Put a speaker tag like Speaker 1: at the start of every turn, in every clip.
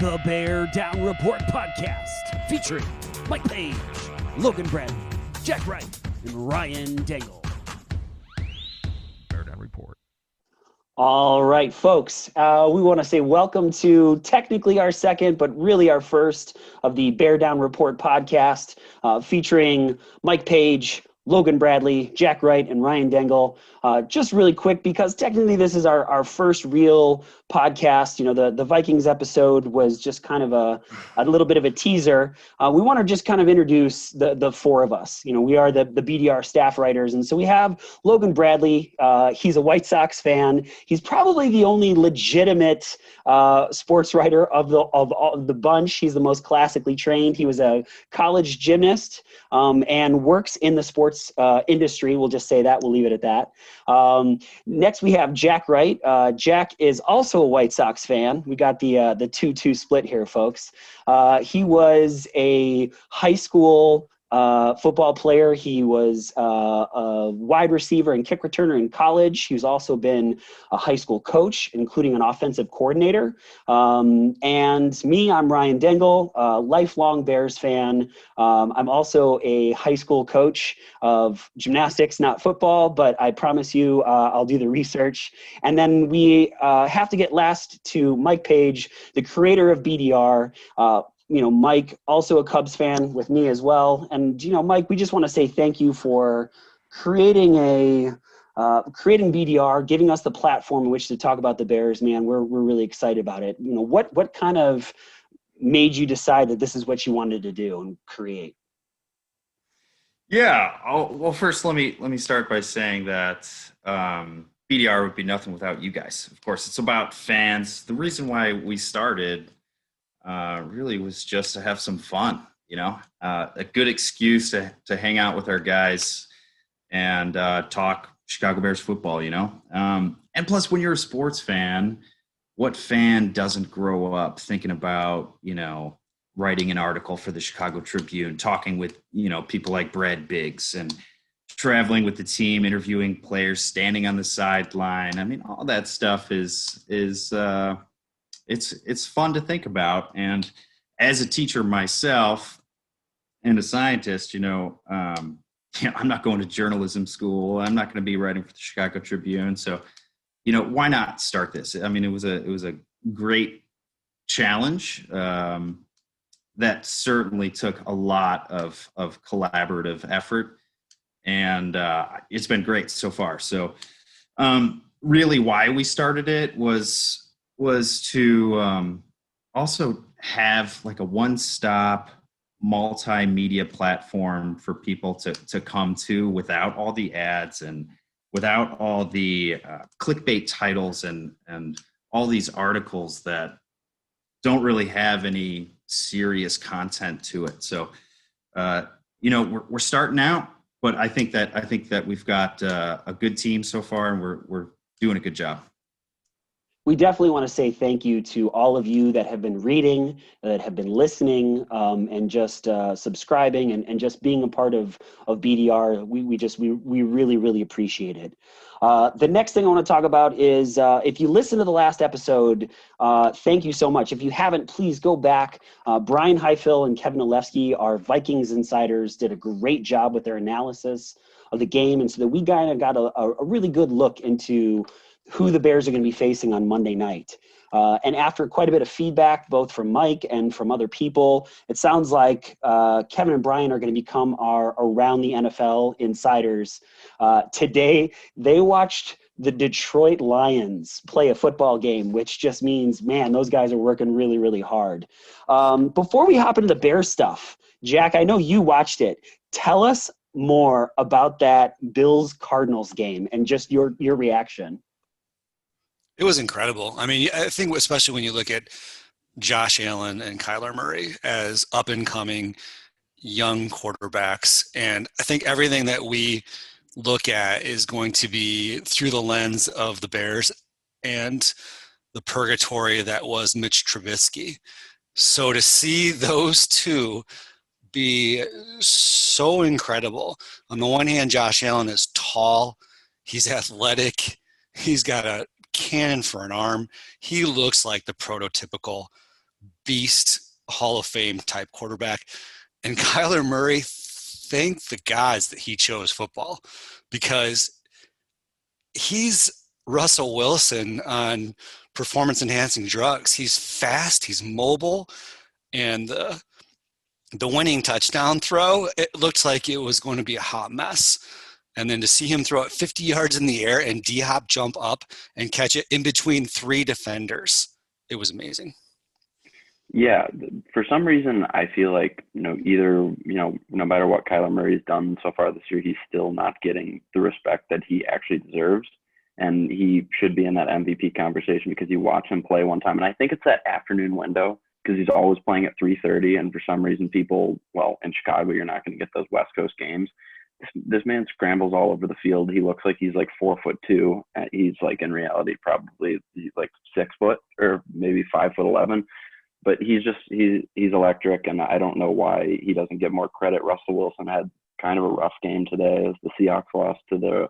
Speaker 1: The Bear Down Report podcast, featuring Mike Page, Logan Bradley, Jack Wright, and Ryan Dangle.
Speaker 2: Bear Down Report.
Speaker 3: All right, folks, we want to say welcome to technically our second, but really our first of the Bear Down Report podcast, featuring Mike Page, Logan Bradley, Jack Wright, and Ryan Dangle. Just really quick, because technically this is our first real podcast. You know, the Vikings episode was just kind of a little bit of a teaser. We want to just kind of introduce the four of us. You know, we are the BDR staff writers. And so we have Logan Bradley. He's a White Sox fan. He's probably the only legitimate sports writer of the bunch. He's the most classically trained. He was a college gymnast and works in the sports industry. We'll just say that. We'll leave it at that. Next, we have Jack Wright. Jack is also a White Sox fan. We got the 2-2 split here, folks. He was a high school football player. He was a wide receiver and kick returner in college. He's also been a high school coach, including an offensive coordinator. And me, I'm Ryan Dangle, lifelong Bears fan. I'm also a high school coach of gymnastics, not football, but I promise you I'll do the research. And then we have to get last to Mike Page, the creator of BDR. You know, Mike, also a Cubs fan with me as well. And, you know, Mike, we just want to say thank you for creating BDR, giving us the platform in which to talk about the Bears, man. We're really excited about it. You know, what kind of made you decide that this is what you wanted to do and create?
Speaker 4: Yeah. Well, first, let me start by saying that BDR would be nothing without you guys. Of course, it's about fans. The reason why we started really was just to have some fun, you know, a good excuse to hang out with our guys and talk Chicago Bears football, you know. And plus, when you're a sports fan, what fan doesn't grow up thinking about, you know, writing an article for the Chicago Tribune, talking with, you know, people like Brad Biggs, and traveling with the team, interviewing players, standing on the sideline. I mean, all that stuff is it's fun to think about. And as a teacher myself and a scientist, you know, I'm not going to journalism school. I'm not going to be writing for the Chicago Tribune. So, you know, why not start this? I mean, it was a great challenge that certainly took a lot of collaborative effort, and it's been great so far. So really why we started it was to also have like a one-stop multimedia platform for people to come to without all the ads and without all the clickbait titles and all these articles that don't really have any serious content to it. So, you know, we're starting out, but I think that we've got a good team so far, and we're doing a good job.
Speaker 3: We definitely want to say thank you to all of you that have been reading, that have been listening, and just subscribing and just being a part of BDR. We really, really appreciate it. The next thing I want to talk about is if you listen to the last episode, thank you so much. If you haven't, please go back. Brian Heifel and Kevin Olewski, our Vikings insiders, did a great job with their analysis of the game. And so that we kind of got a really good look into who the Bears are going to be facing on Monday night. And after quite a bit of feedback, both from Mike and from other people, it sounds like Kevin and Brian are going to become our Around the NFL insiders. Today, they watched the Detroit Lions play a football game, which just means, man, those guys are working really, really hard. Before we hop into the Bears stuff, Jack, I know you watched it. Tell us more about that Bills-Cardinals game and just your reaction.
Speaker 5: It was incredible. I mean, I think especially when you look at Josh Allen and Kyler Murray as up-and-coming young quarterbacks, and I think everything that we look at is going to be through the lens of the Bears and the purgatory that was Mitch Trubisky. So to see those two be so incredible. On the one hand, Josh Allen is tall, he's athletic, he's got a cannon for an arm. He looks like the prototypical beast, Hall of Fame type quarterback. And Kyler Murray, thank the gods that he chose football, because he's Russell Wilson on performance enhancing drugs. He's fast, he's mobile, and the winning touchdown throw, it looked like it was going to be a hot mess. And then to see him throw it 50 yards in the air and D-Hop jump up and catch it in between 3 defenders, it was amazing.
Speaker 6: Yeah, for some reason, I feel like, either, no matter what Kyler Murray's done so far this year, he's still not getting the respect that he actually deserves. And he should be in that MVP conversation, because you watch him play one time. And I think it's that afternoon window, because he's always playing at 3:30. And for some reason, in Chicago, you're not going to get those West Coast games. This man scrambles all over the field. He looks like he's like 4'2". He's like, in reality, probably he's like 6 foot or maybe 5'11". But he's electric, and I don't know why he doesn't get more credit. Russell Wilson had kind of a rough game today as the Seahawks lost to the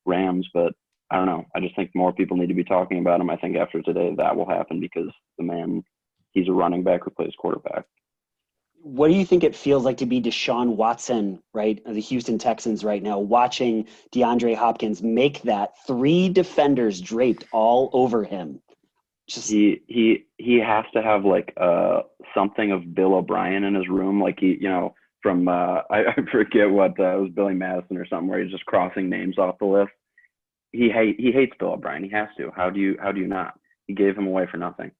Speaker 6: Rams, but I don't know. I just think more people need to be talking about him. I think after today that will happen, because the man, he's a running back who plays quarterback.
Speaker 3: What do you think it feels like to be Deshaun Watson, right, of the Houston Texans right now, watching DeAndre Hopkins make that 3 defenders draped all over him?
Speaker 6: He has to have like something of Bill O'Brien in his room, like from I forget what it was, Billy Madison or something, where he's just crossing names off the list. He hates Bill O'Brien. He has to. How do you not? He gave him away for nothing.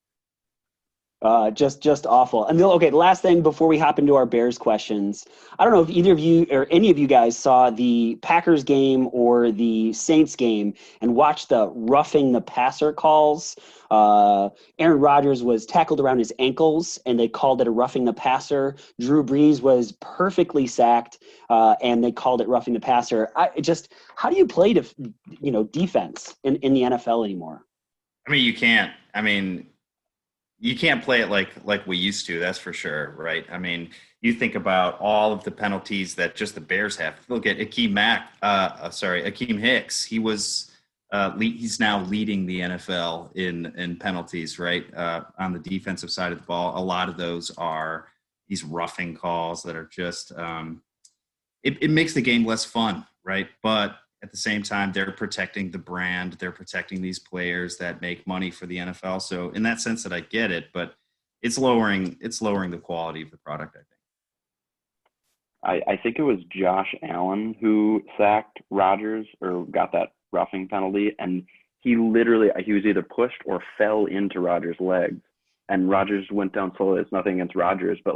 Speaker 3: Just awful. And okay, the last thing before we hop into our Bears questions, I don't know if either of you or any of you guys saw the Packers game or the Saints game and watched the roughing the passer calls. Aaron Rodgers was tackled around his ankles, and they called it a roughing the passer. Drew Brees was perfectly sacked, and they called it roughing the passer. How do you play defense in the NFL anymore?
Speaker 4: I mean, you can't. You can't play it like we used to, that's for sure, right? I mean, you think about all of the penalties that just the Bears have. Look at Akeem Hicks. He's now leading the NFL in penalties, right? On the defensive side of the ball. A lot of those are these roughing calls that are just it makes the game less fun, right? But at the same time, they're protecting the brand. They're protecting these players that make money for the NFL. So in that sense that I get it, but it's lowering the quality of the product, I think.
Speaker 6: I think it was Josh Allen who sacked Rodgers or got that roughing penalty. And he was either pushed or fell into Rodgers' legs. And Rodgers went down slowly. It's nothing against Rodgers, but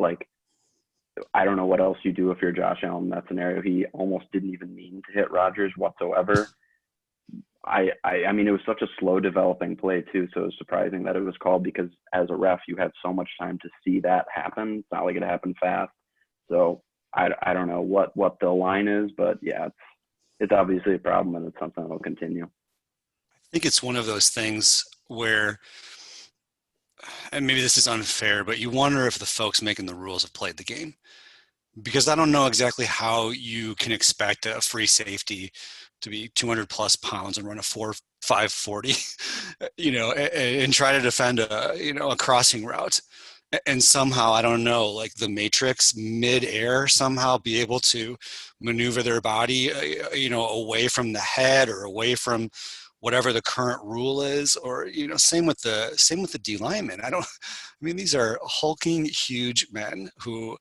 Speaker 6: I don't know what else you do if you're Josh Allen in that scenario. He almost didn't even mean to hit Rodgers whatsoever. I mean, it was such a slow developing play too, so it was surprising that it was called, because as a ref, you had so much time to see that happen. It's not like it happened fast. So I don't know what the line is, but yeah, it's obviously a problem, and it's something that will continue.
Speaker 5: I think it's one of those things where, and maybe this is unfair, but you wonder if the folks making the rules have played the game. Because I don't know exactly how you can expect a free safety to be 200 plus pounds and run a 4.5 40, and try to defend a crossing route. And somehow, I don't know, like the Matrix mid-air, somehow be able to maneuver their body, away from the head or away from whatever the current rule is, or same with the D linemen. These are hulking, huge men who,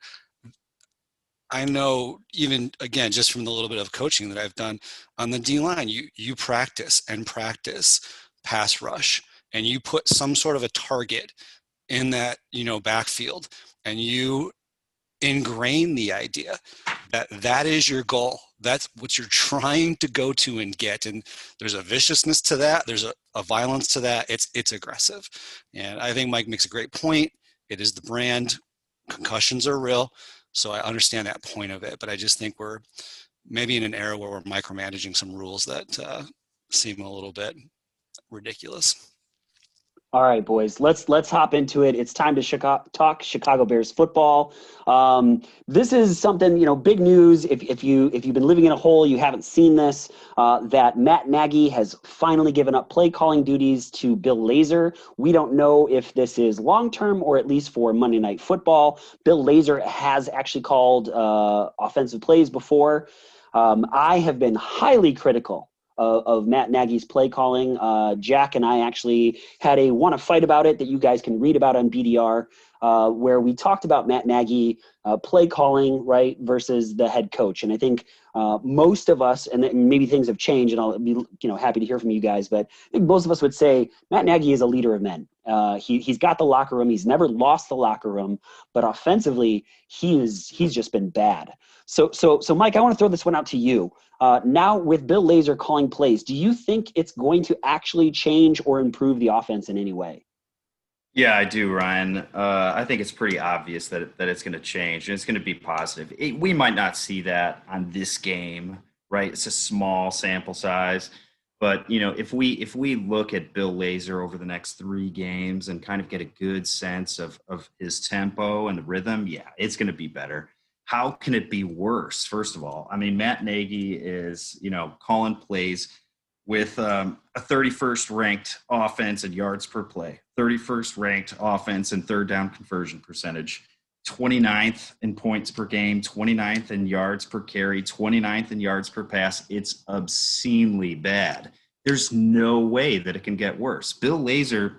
Speaker 5: I know, even again, just from the little bit of coaching that I've done on the D line, you practice pass rush, and you put some sort of a target in that backfield, and you ingrain the idea that is your goal. That's what you're trying to go to and get. And there's a viciousness to that. There's a violence to that. It's aggressive. And I think Mike makes a great point. It is the brand. Concussions are real. So I understand that point of it, but I just think we're maybe in an era where we're micromanaging some rules that seem a little bit ridiculous.
Speaker 3: All right, boys, let's hop into it. It's time to talk Chicago Bears football. This is something, big news. If you've been living in a hole, you haven't seen this. That Matt Nagy has finally given up play calling duties to Bill Lazor. We don't know if this is long term or at least for Monday Night Football. Bill Lazor has actually called offensive plays before. I have been highly critical of Matt Nagy's play calling. Jack and I actually had a fight about it that you guys can read about on BDR, where we talked about Matt Nagy play calling, right, versus the head coach. And I think most of us, and maybe things have changed, and I'll be happy to hear from you guys, but I think most of us would say Matt Nagy is a leader of men. He's got the locker room. He's never lost the locker room, but offensively, he's just been bad. So Mike, I want to throw this one out to you. Now with Bill Lazor calling plays, do you think it's going to actually change or improve the offense in any way?
Speaker 4: Yeah, I do, Ryan. I think it's pretty obvious that it's going to change and it's going to be positive. We might not see that on this game, right? It's a small sample size, but if we look at Bill Lazor over the next 3 games and kind of get a good sense of his tempo and the rhythm, yeah, it's going to be better. How can it be worse? First of all, I mean, Matt Nagy is, calling plays with a 31st ranked offense in yards per play, 31st ranked offense in third down conversion percentage, 29th in points per game, 29th in yards per carry, 29th in yards per pass. It's obscenely bad. There's no way that it can get worse. Bill Lazor,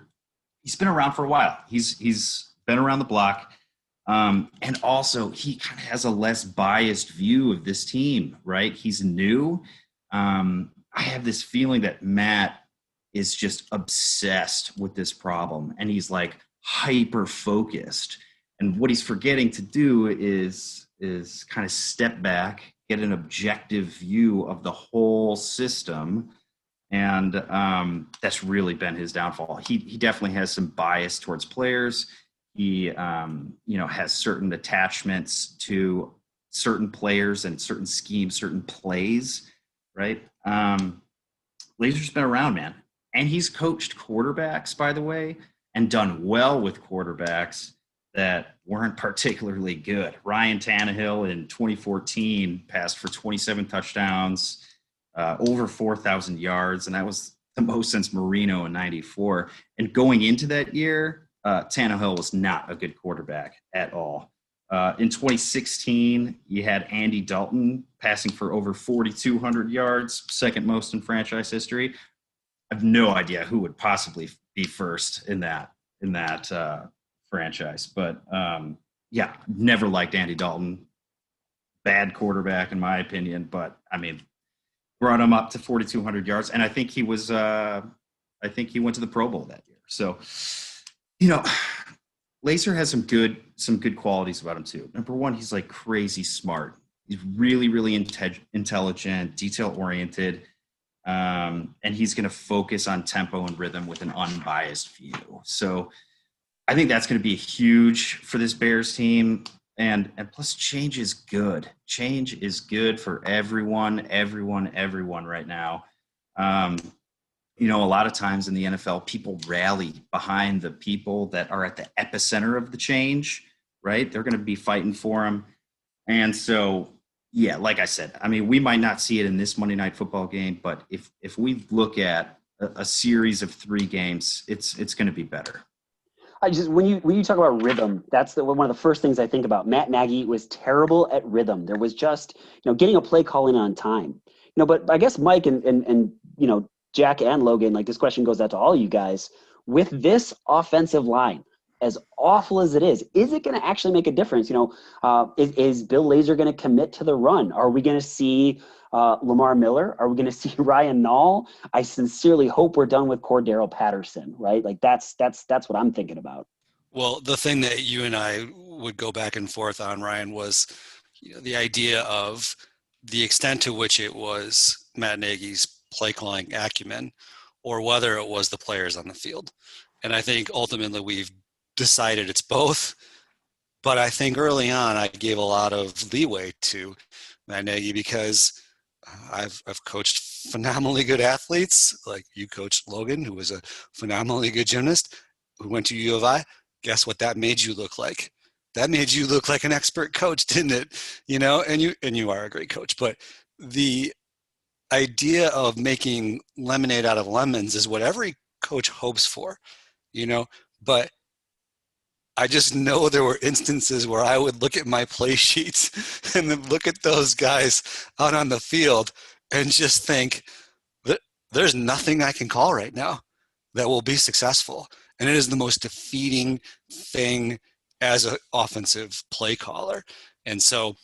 Speaker 4: he's been around for a while. He's been around the block. And also, he kind of has a less biased view of this team, right? He's new. I have this feeling that Matt is just obsessed with this problem, and he's like hyper focused. And what he's forgetting to do is kind of step back, get an objective view of the whole system. And that's really been his downfall. He definitely has some bias towards players. He, has certain attachments to certain players and certain schemes, certain plays, right? Lazor's been around, man. And he's coached quarterbacks, by the way, and done well with quarterbacks that weren't particularly good. Ryan Tannehill in 2014 passed for 27 touchdowns, over 4,000 yards, and that was the most since Marino in 94. And going into that year, Tannehill was not a good quarterback at all. In 2016, you had Andy Dalton passing for over 4,200 yards, second most in franchise history. I have no idea who would possibly be first in that franchise. But, never liked Andy Dalton. Bad quarterback, in my opinion. But, I mean, brought him up to 4,200 yards. And I think he was I think he went to the Pro Bowl that year. So, Lazor has some good qualities about him too. Number one, he's like crazy smart. He's really, really intelligent, detail-oriented, and he's going to focus on tempo and rhythm with an unbiased view. So I think that's going to be huge for this Bears team. And plus, change is good. Change is good for everyone right now. A lot of times in the NFL, people rally behind the people that are at the epicenter of the change, right? They're going to be fighting for them. And so, yeah, like I said, I mean, we might not see it in this Monday Night Football game, but if we look at a series of 3 games, it's going to be better.
Speaker 3: When you talk about rhythm, that's one of the first things I think about. Matt Nagy was terrible at rhythm. There was just, getting a play call in on time. But I guess Mike and Jack and Logan, like this question goes out to all you guys. With this offensive line, as awful as it is it going to actually make a difference? Is Bill Lazor going to commit to the run? Are we going to see Lamar Miller? Are we going to see Ryan Nall? I sincerely hope we're done with Cordero Patterson, right? Like that's what I'm thinking about.
Speaker 5: Well, the thing that you and I would go back and forth on, Ryan, was the idea of the extent to which it was Matt Nagy's play calling acumen or whether it was the players on the field. And I think ultimately we've decided it's both. But I think early on I gave a lot of leeway to Matt Nagy because I've coached phenomenally good athletes, like you coached Logan, who was a phenomenally good gymnast, who went to U of I. Guess what that made you look like? That made you look like an expert coach, didn't it? And you are a great coach. But the idea of making lemonade out of lemons is what every coach hopes for, but I just know there were instances where I would look at my play sheets and then look at those guys out on the field and just think that there's nothing I can call right now that will be successful. And it is the most defeating thing as an offensive play caller. And so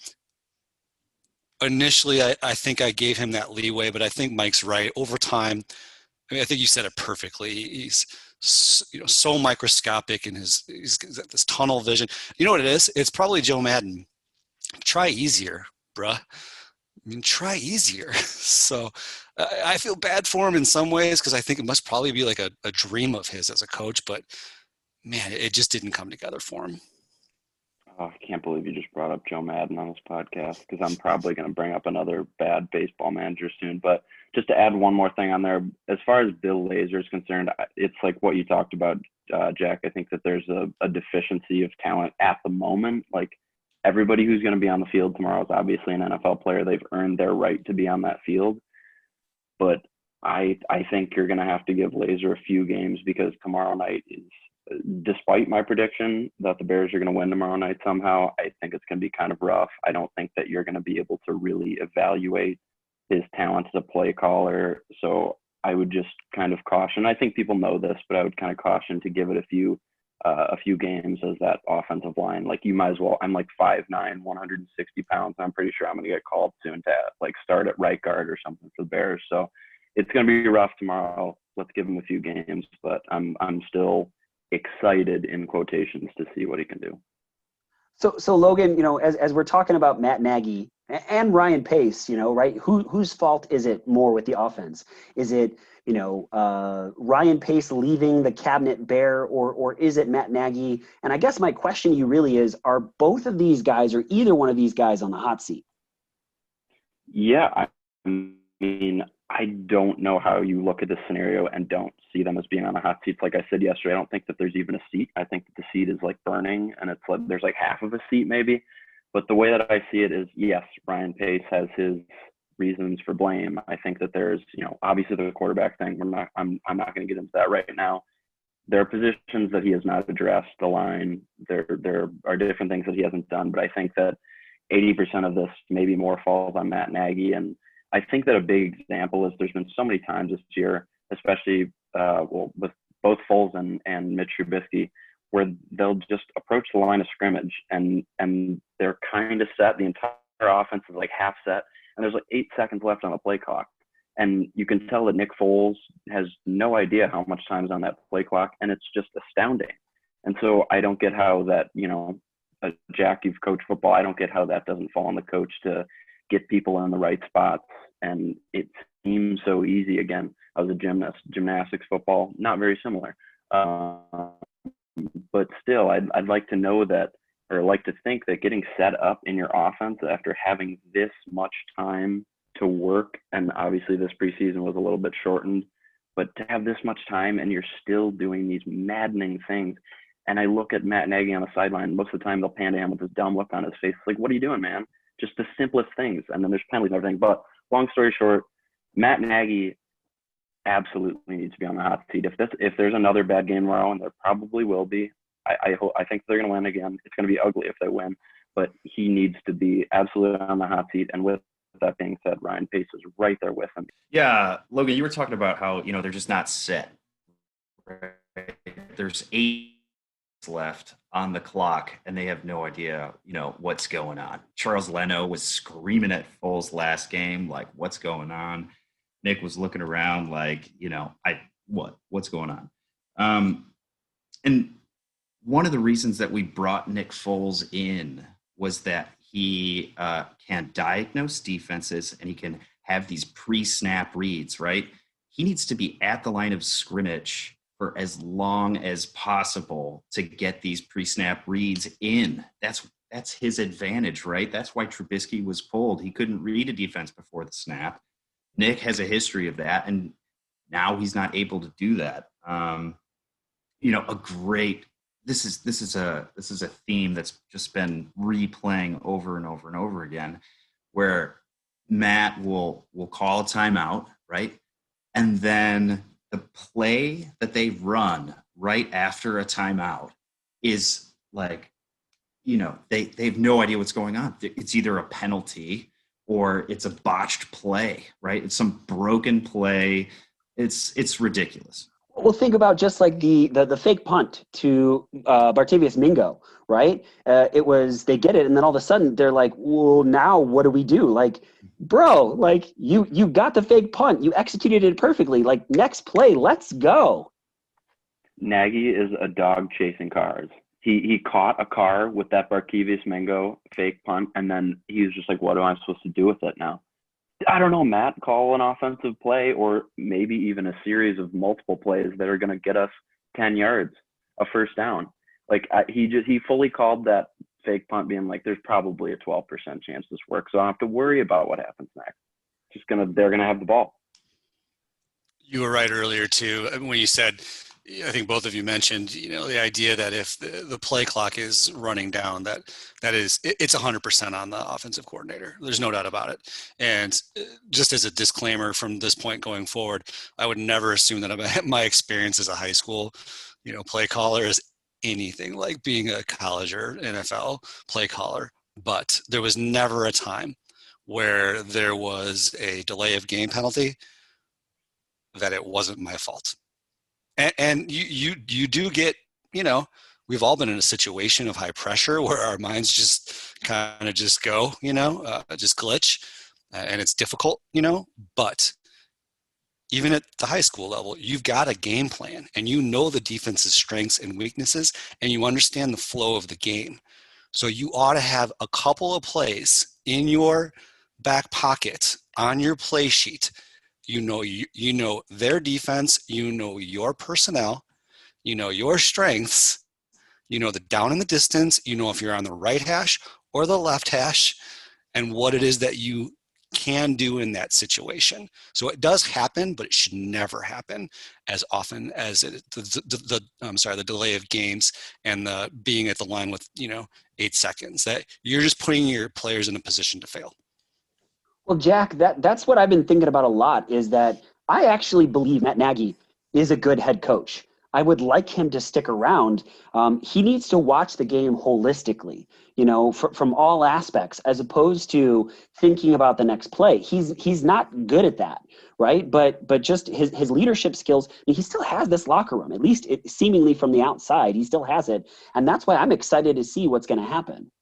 Speaker 5: initially, I think I gave him that leeway, but I think Mike's right. Over time, I think you said it perfectly. He's so microscopic in he's got this tunnel vision. You know what it is? It's probably Joe Madden. Try easier, bruh. Try easier. So I feel bad for him in some ways because I think it must probably be like a dream of his as a coach, but man, it just didn't come together for him.
Speaker 6: Oh, I can't believe you just brought up Joe Madden on this podcast because I'm probably going to bring up another bad baseball manager soon. But just to add one more thing on there, as far as Bill Lazor is concerned, it's like what you talked about, Jack. I think that there's a deficiency of talent at the moment. Like everybody who's going to be on the field tomorrow is obviously an NFL player. They've earned their right to be on that field. But I think you're going to have to give Lazor a few games because tomorrow night is, despite my prediction that the Bears are going to win tomorrow night somehow, I think it's going to be kind of rough. I don't think that you're going to be able to really evaluate his talent as a play caller. So I would just kind of caution. I think people know this, but I would kind of caution to give it a few games as that offensive line. Like you might as well, I'm like 5'9", 160 pounds. I'm pretty sure I'm going to get called soon to like start at right guard or something for the Bears. So it's going to be rough tomorrow. Let's give him a few games, but I'm still excited in quotations to see what he can do.
Speaker 3: So Logan, as we're talking about Matt Nagy and Ryan Pace, right? Whose fault is it more with the offense? Is it, Ryan Pace leaving the cabinet bare, or is it Matt Nagy? And I guess my question to you really is, are both of these guys or either one of these guys on the hot seat?
Speaker 6: Yeah, I mean, I don't know how you look at this scenario and don't see them as being on a hot seat. Like I said yesterday, I don't think that there's even a seat. I think that the seat is like burning and it's like there's like half of a seat maybe. But the way that I see it is, yes, Ryan Pace has his reasons for blame. I think that there's, obviously the quarterback thing. I'm not going to get into that right now. There are positions that he has not addressed, the line. There are different things that he hasn't done. But I think that 80% of this, maybe more, falls on Matt Nagy. And I think that a big example is there's been so many times this year, especially with both Foles and Mitch Trubisky, where they'll just approach the line of scrimmage and they're kind of set. The entire offense is like half set, and there's like 8 seconds left on the play clock. And you can tell that Nick Foles has no idea how much time is on that play clock, and it's just astounding. And so I don't get how that, Jack, you've coached football. I don't get how that doesn't fall on the coach to get people in the right spots. And it seems so easy. Again, I was a gymnast, gymnastics, football, not very similar. But still, I'd like to know that, or like to think that getting set up in your offense after having this much time to work, and obviously this preseason was a little bit shortened, but to have this much time and you're still doing these maddening things. And I look at Matt Nagy on the sideline, most of the time they'll pan to him with this dumb look on his face. It's like, what are you doing, man? Just the simplest things. And then there's penalties and everything. But long story short, Matt Nagy absolutely needs to be on the hot seat. If there's another bad game tomorrow, and there probably will be, I think they're going to win again. It's going to be ugly if they win, but he needs to be absolutely on the hot seat. And with that being said, Ryan Pace is right there with him.
Speaker 4: Yeah, Logan, you were talking about how, they're just not set. Right? There's 8 left on the clock and they have no idea, what's going on. Charles Leno was screaming at Foles last game, like, what's going on? Nick was looking around like, what's going on? And one of the reasons that we brought Nick Foles in was that he can diagnose defenses and he can have these pre-snap reads, right? He needs to be at the line of scrimmage for as long as possible to get these pre-snap reads in. That's his advantage, right? That's why Trubisky was pulled. He couldn't read a defense before the snap. Nick has a history of that, and now he's not able to do that. This is a theme that's just been replaying over and over and over again, where Matt will call a timeout, right? And then the play that they run right after a timeout is like, they have no idea what's going on. It's either a penalty or it's a botched play, right? It's some broken play. It's ridiculous.
Speaker 3: Well, think about just like the fake punt to Bartavius Mingo, right? They get it, and then all of a sudden they're like, well, now what do we do? Like, bro, like you got the fake punt, you executed it perfectly. Like, next play, let's go.
Speaker 6: Nagy is a dog chasing cars. He caught a car with that Bartavius Mingo fake punt, and then he was just like, what am I supposed to do with it now? I don't know, Matt, call an offensive play or maybe even a series of multiple plays that are going to get us 10 yards, a first down. Like he fully called that fake punt being like, there's probably a 12% chance this works. So I don't have to worry about what happens next. They're going to have the ball. You
Speaker 5: were right earlier too, when you said, I think both of you mentioned, the idea that if the play clock is running down, it's 100% on the offensive coordinator. There's no doubt about it. And just as a disclaimer from this point going forward, I would never assume that my experience as a high school, play caller is anything like being a college or NFL play caller. But there was never a time where there was a delay of game penalty that it wasn't my fault. And you do get, we've all been in a situation of high pressure where our minds just kind of just go, just glitch, and it's difficult, but even at the high school level, you've got a game plan and the defense's strengths and weaknesses, and you understand the flow of the game. So you ought to have a couple of plays in your back pocket on your play sheet. You know their defense, your personnel, your strengths, the down in the distance, if you're on the right hash or the left hash, and what it is that you can do in that situation. So it does happen, but it should never happen as often as the delay of games and the being at the line with 8 seconds. That you're just putting your players in a position to fail.
Speaker 3: Well, Jack, that's what I've been thinking about a lot, is that I actually believe Matt Nagy is a good head coach. I would like him to stick around. He needs to watch the game holistically, from all aspects, as opposed to thinking about the next play. He's not good at that, right? But just his leadership skills, he still has this locker room, at least seemingly from the outside, he still has it. And that's why I'm excited to see what's going to happen.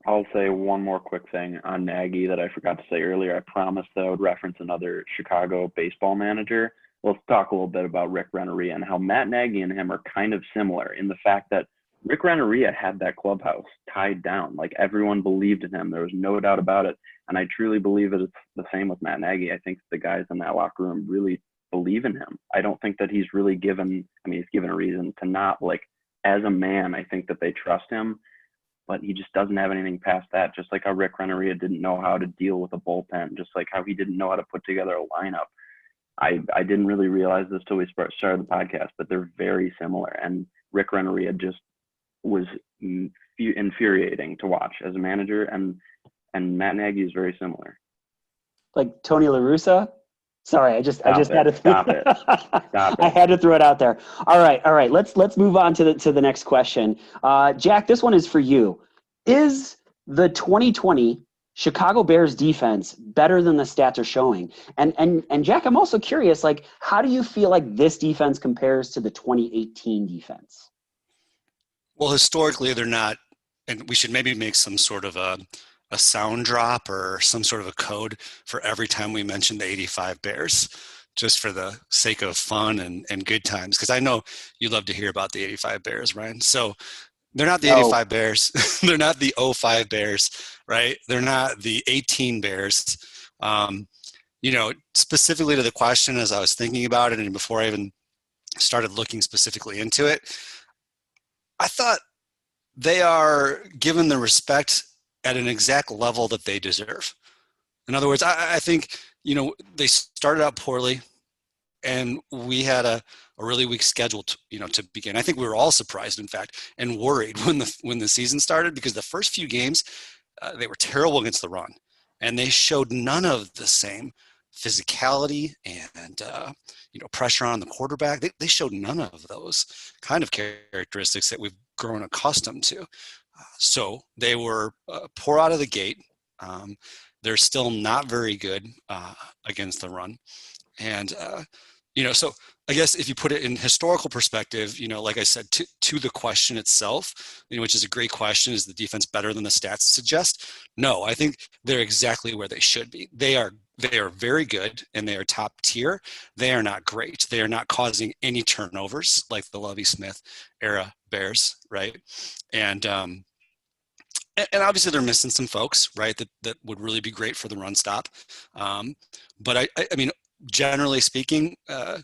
Speaker 6: I'll say one more quick thing on Nagy that I forgot to say earlier. I promised that I would reference another Chicago baseball manager. Let's talk a little bit about Rick Renneria and how Matt Nagy and him are kind of similar in the fact that Rick Renneria had that clubhouse tied down. Like, everyone believed in him. There was no doubt about it. And I truly believe that it's the same with Matt Nagy. I think the guys in that locker room really believe in him. I don't think that he's really given a reason to not, like, as a man, I think that they trust him. But he just doesn't have anything past that, just like how Rick Renneria didn't know how to deal with a bullpen, just like how he didn't know how to put together a lineup. I didn't really realize this till we started the podcast, but they're very similar. And Rick Renneria just was infuriating to watch as a manager, and Matt Nagy is very similar.
Speaker 3: Like Tony La Russa? Sorry, I just had to
Speaker 6: Stop it.
Speaker 3: I had to throw it out there. All right. Let's move on to the next question. Jack, this one is for you. Is the 2020 Chicago Bears defense better than the stats are showing? And Jack, I'm also curious, like, how do you feel like this defense compares to the 2018 defense?
Speaker 5: Well, historically, they're not, and we should maybe make some sort of a sound drop or some sort of a code for every time we mention the 85 Bears, just for the sake of fun and good times. Because I know you love to hear about the 85 Bears, Ryan. So they're not the 85 Bears. They're not the 05 Bears, right? They're not the 18 Bears. Specifically to the question, as I was thinking about it and before I even started looking specifically into it, I thought they are given the respect at an exact level that they deserve. In other words, I think, they started out poorly, and we had a really weak schedule to begin. I think we were all surprised, in fact, and worried when the season started, because the first few games they were terrible against the run, and they showed none of the same physicality and pressure on the quarterback. They showed none of those kind of characteristics that we've grown accustomed to. So they were poor out of the gate. They're still not very good against the run. And, so I guess if you put it in historical perspective, like I said, to the question itself, which is a great question, is the defense better than the stats suggest? No, I think they're exactly where they should be. They are very good, and they are top tier. They are not great. They are not causing any turnovers like the Lovie Smith era Bears, right? And obviously they're missing some folks, right, that would really be great for the run stop. But I mean, generally speaking, I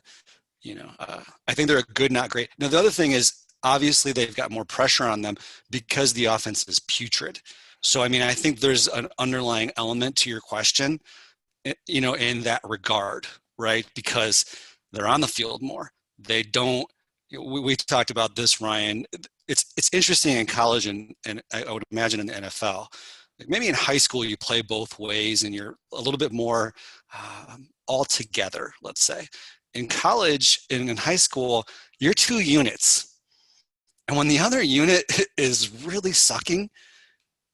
Speaker 5: think they're a good, not great. Now, the other thing is, obviously they've got more pressure on them because the offense is putrid. So, I mean, I think there's an underlying element to your question, in that regard, right? Because they're on the field more. They don't, we talked about this, Ryan. It's interesting in college, and I would imagine in the NFL. Maybe in high school you play both ways and you're a little bit more all together, let's say. In college and in high school, you're two units. And when the other unit is really sucking,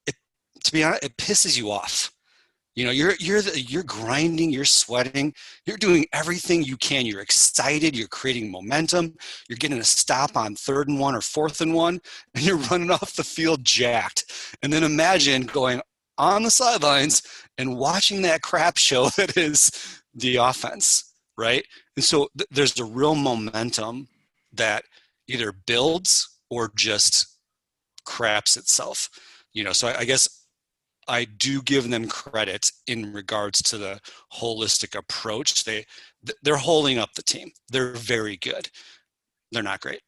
Speaker 5: to be honest, it pisses you off. You're grinding, you're sweating, you're doing everything you can. You're excited, you're creating momentum, you're getting a stop on 3rd and 1 or 4th and 1, and you're running off the field jacked. And then imagine going on the sidelines and watching that crap show that is the offense, right? And so there's a real momentum that either builds or just craps itself. So I guess I do give them credit in regards to the holistic approach. They're holding up the team. They're very good. They're not great.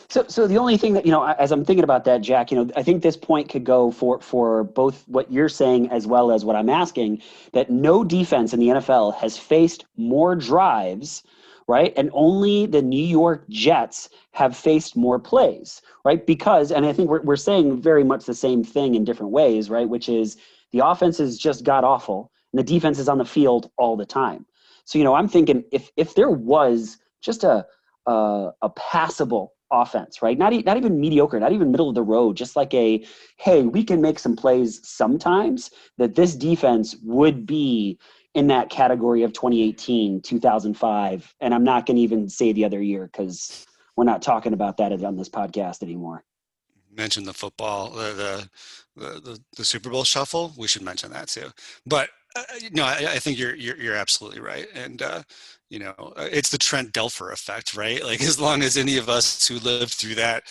Speaker 3: So the only thing that, as I'm thinking about that, Jack, I think this point could go for both what you're saying as well as what I'm asking, that no defense in the NFL has faced more drives, right? And only the New York Jets have faced more plays, right? Because, and I think we're saying very much the same thing in different ways, right? Which is the offense is just god awful and the defense is on the field all the time. So, I'm thinking if there was just a passable offense, right? Not even mediocre, not even middle of the road, just like hey, we can make some plays sometimes, that this defense would be in that category of 2018, 2005. And I'm not going to even say the other year because we're not talking about that on this podcast anymore.
Speaker 5: Mention the football, the Super Bowl shuffle. We should mention that too. But I think you're absolutely right. And it's the Trent Dilfer effect, right? Like, as long as any of us who lived through that,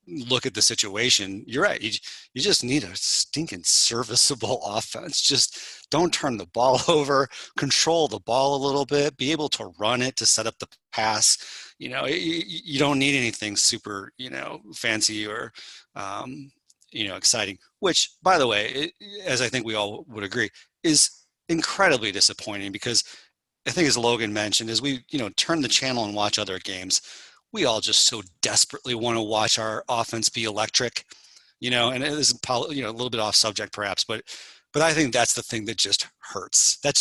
Speaker 5: look at the situation, you're right. You just need a stinking serviceable offense. Just don't turn the ball over, control the ball a little bit, be able to run it to set up the pass. You don't need anything super, fancy or, exciting, which, by the way, as I think we all would agree, is incredibly disappointing, because I think, as Logan mentioned, as we, turn the channel and watch other games, we all just so desperately want to watch our offense be electric, and it is, a little bit off subject perhaps, but I think that's the thing that just hurts. It's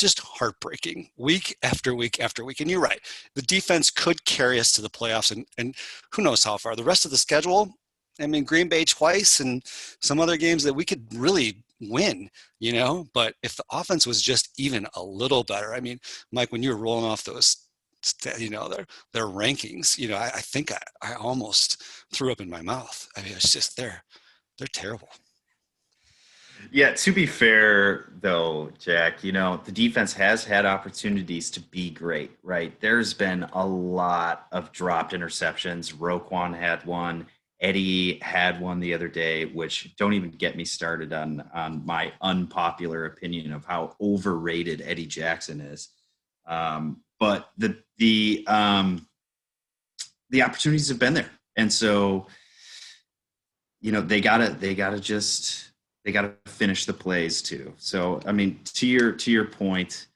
Speaker 5: just heartbreaking week after week after week. And you're right. The defense could carry us to the playoffs, and who knows how far. The rest of the schedule, I mean, Green Bay twice and some other games that we could really win, but if the offense was just even a little better. I mean, Mike, when you were rolling off those, their rankings, I think I almost threw up in my mouth. I mean, it's just, they're terrible.
Speaker 4: Yeah, to be fair, though, Jack, the defense has had opportunities to be great, right? There's been a lot of dropped interceptions. Roquan had one. Eddie had one the other day, which, don't even get me started on my unpopular opinion of how overrated Eddie Jackson is. But the opportunities have been there. And so, they gotta just they got to finish the plays too. So, I mean, to your point,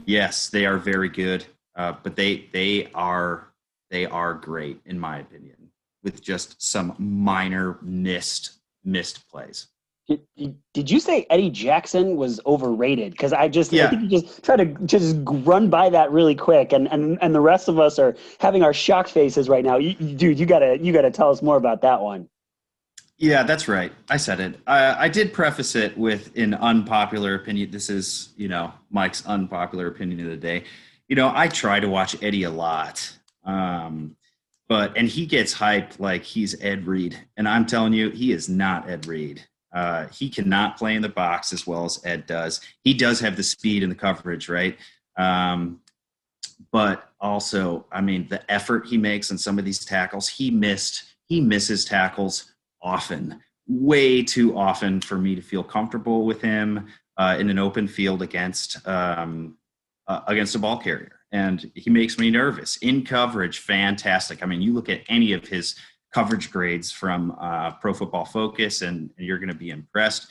Speaker 4: yes, they are very good, but they are great in my opinion, with just some minor missed plays.
Speaker 3: Did you say Eddie Jackson was overrated? Because I
Speaker 4: Yeah.
Speaker 3: think you just try to just run by that really quick, and the rest of us are having our shock faces right now. Dude, you gotta tell us more about that one.
Speaker 4: Yeah, that's right. I said it. I did preface it with an unpopular opinion. This is, Mike's unpopular opinion of the day. I try to watch Eddie a lot, and he gets hyped like he's Ed Reed, and I'm telling you, he is not Ed Reed. He cannot play in the box as well as Ed does. He does have the speed and the coverage, right? But also, I mean, the effort he makes on some of these tackles, he misses tackles often, way too often for me to feel comfortable with him in an open field against a ball carrier. And he makes me nervous. In coverage, fantastic. I mean, you look at any of his coverage grades from Pro Football Focus and you're going to be impressed.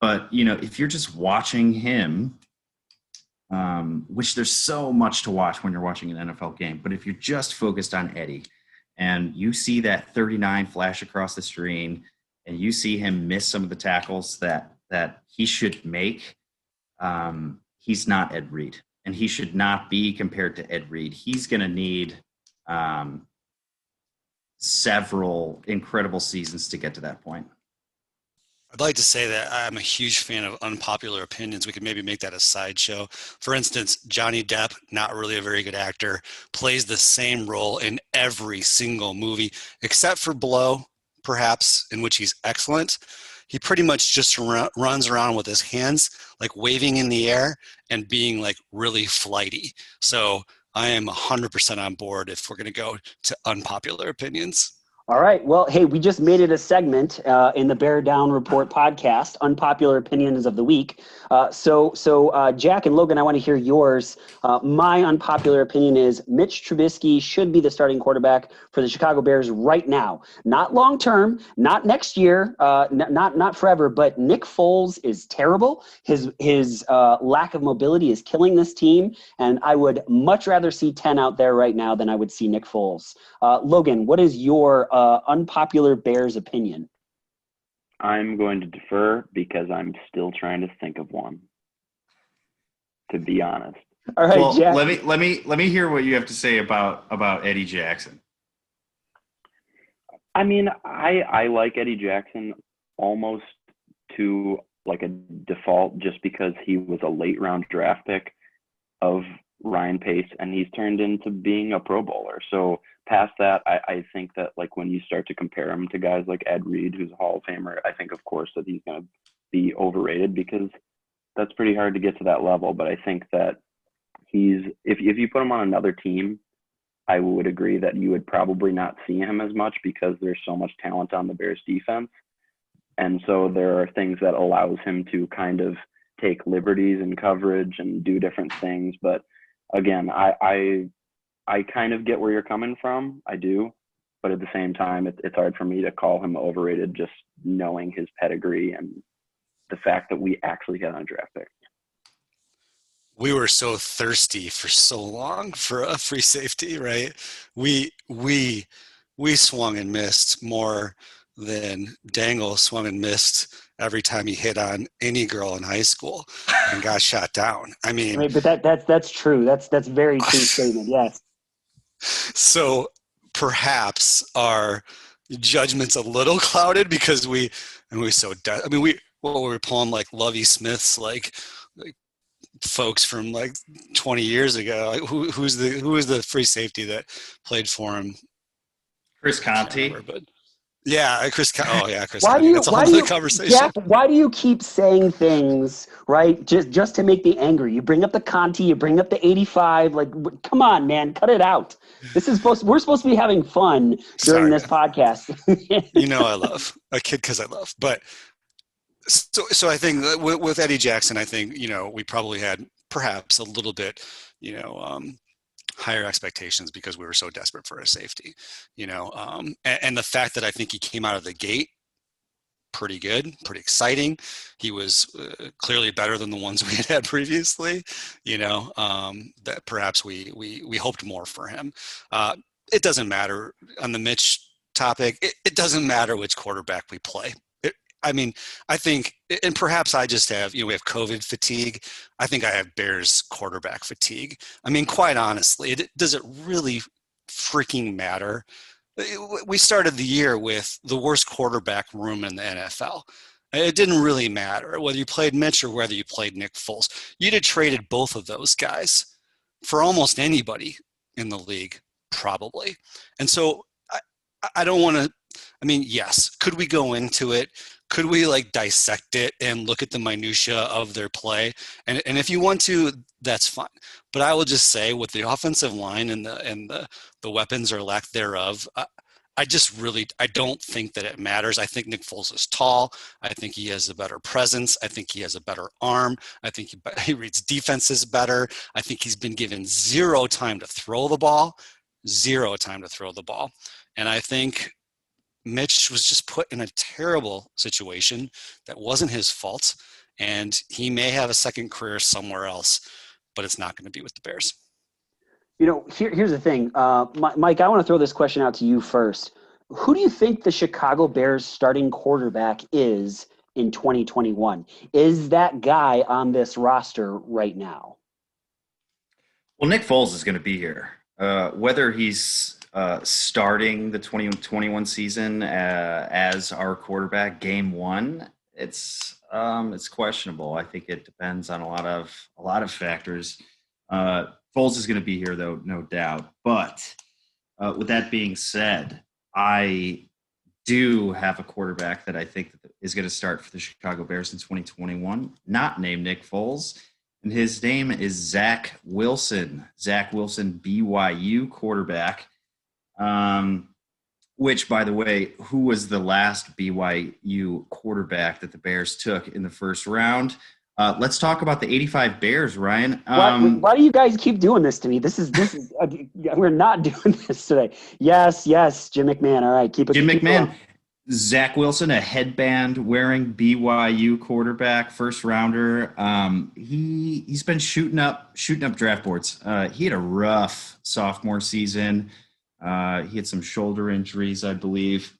Speaker 4: But, if you're just watching him, which there's so much to watch when you're watching an NFL game, but if you're just focused on Eddie, and you see that 39 flash across the screen, and you see him miss some of the tackles that he should make, he's not Ed Reed, and he should not be compared to Ed Reed. He's going to need several incredible seasons to get to that point.
Speaker 5: I'd like to say that I'm a huge fan of unpopular opinions. We could maybe make that a sideshow. For instance, Johnny Depp, not really a very good actor, plays the same role in every single movie, except for Blow, perhaps, in which he's excellent. He pretty much just runs around with his hands, like waving in the air and being like really flighty. So I am 100% on board if we're going to go to unpopular opinions.
Speaker 3: All right. Well, hey, we just made it a segment in the Bear Down Report podcast, Unpopular Opinions of the Week. So Jack and Logan, I want to hear yours. My unpopular opinion is Mitch Trubisky should be the starting quarterback for the Chicago Bears right now. Not long term, not next year, not forever, but Nick Foles is terrible. His lack of mobility is killing this team, and I would much rather see 10 out there right now than I would see Nick Foles. Logan, what is your unpopular Bears opinion?
Speaker 6: I'm going to defer because I'm still trying to think of one, to be honest.
Speaker 3: All right,
Speaker 4: well,
Speaker 3: Jack.
Speaker 4: let me hear what you have to say about Eddie Jackson.
Speaker 6: I mean, I like Eddie Jackson almost to like a default, just because he was a late round draft pick of Ryan Pace, and he's turned into being a Pro Bowler. So past that, I think that like when you start to compare him to guys like Ed Reed, who's a Hall of Famer, I think of course that he's going to be overrated, because that's pretty hard to get to that level. But I think that if you put him on another team, I would agree that you would probably not see him as much, because there's so much talent on the Bears defense. And so there are things that allows him to kind of take liberties in coverage and do different things. But again, I kind of get where you're coming from. I do. But at the same time, it's hard for me to call him overrated, just knowing his pedigree and the fact that we actually got on a draft pick.
Speaker 5: We were so thirsty for so long for a free safety, right? We swung and missed more than Dangle swung and missed every time he hit on any girl in high school and got shot down. I mean,
Speaker 3: but that's true. That's very true statement. Yes.
Speaker 5: So perhaps our judgment's a little clouded because we were pulling like Lovie Smith's like folks from like 20 years ago. Like who was the free safety that played for him?
Speaker 4: Chris Conte.
Speaker 5: Chris. Oh yeah, Chris.
Speaker 3: Why
Speaker 5: Conte. That's a whole other conversation.
Speaker 3: Jack, why do you keep saying things right just to make me angry? You bring up the Conte, you bring up the 85. Like, come on, man, cut it out. We're supposed to be having fun during this podcast.
Speaker 5: I kid because I love, but. So I think with Eddie Jackson, I think, we probably had perhaps a little bit, higher expectations because we were so desperate for a safety, and the fact that I think he came out of the gate pretty good, pretty exciting. He was clearly better than the ones we had previously, that perhaps we hoped more for him. It doesn't matter on the Mitch topic. It doesn't matter which quarterback we play. I think, and perhaps I just have, we have COVID fatigue. I think I have Bears quarterback fatigue. Quite honestly, does it really freaking matter? We started the year with the worst quarterback room in the NFL. It didn't really matter whether you played Mitch or whether you played Nick Foles. You'd have traded both of those guys for almost anybody in the league, probably. And so I don't want to, yes, could we go into it? Could we dissect it and look at the minutia of their play? And if you want to, that's fine. But I will just say, with the offensive line and the weapons or lack thereof, I don't think that it matters. I think Nick Foles is tall. I think he has a better presence. I think he has a better arm. I think he reads defenses better. I think he's been given zero time to throw the ball. And I think Mitch was just put in a terrible situation that wasn't his fault, and he may have a second career somewhere else, but it's not going to be with the Bears.
Speaker 3: Here's the thing. Mike, I want to throw this question out to you first. Who do you think the Chicago Bears starting quarterback is in 2021? Is that guy on this roster right now?
Speaker 4: Well, Nick Foles is going to be here. Whether he's starting the 2021 season as our quarterback game one, it's questionable. I think it depends on a lot of factors. Foles is going to be here, though, no doubt. But with that being said, I do have a quarterback that I think is going to start for the Chicago Bears in 2021, not named Nick Foles. And his name is Zach Wilson. Zach Wilson, BYU quarterback. Which, by the way, who was the last BYU quarterback that the Bears took in the first round? Let's talk about the 85 Bears, Ryan.
Speaker 3: Why do you guys keep doing this to me? This is we're not doing this today. Yes, Jim McMahon. All right, keep it.
Speaker 4: Jim McMahon. Zach Wilson, a headband wearing BYU quarterback, first rounder. He's been shooting up draft boards. He had a rough sophomore season. He had some shoulder injuries, I believe,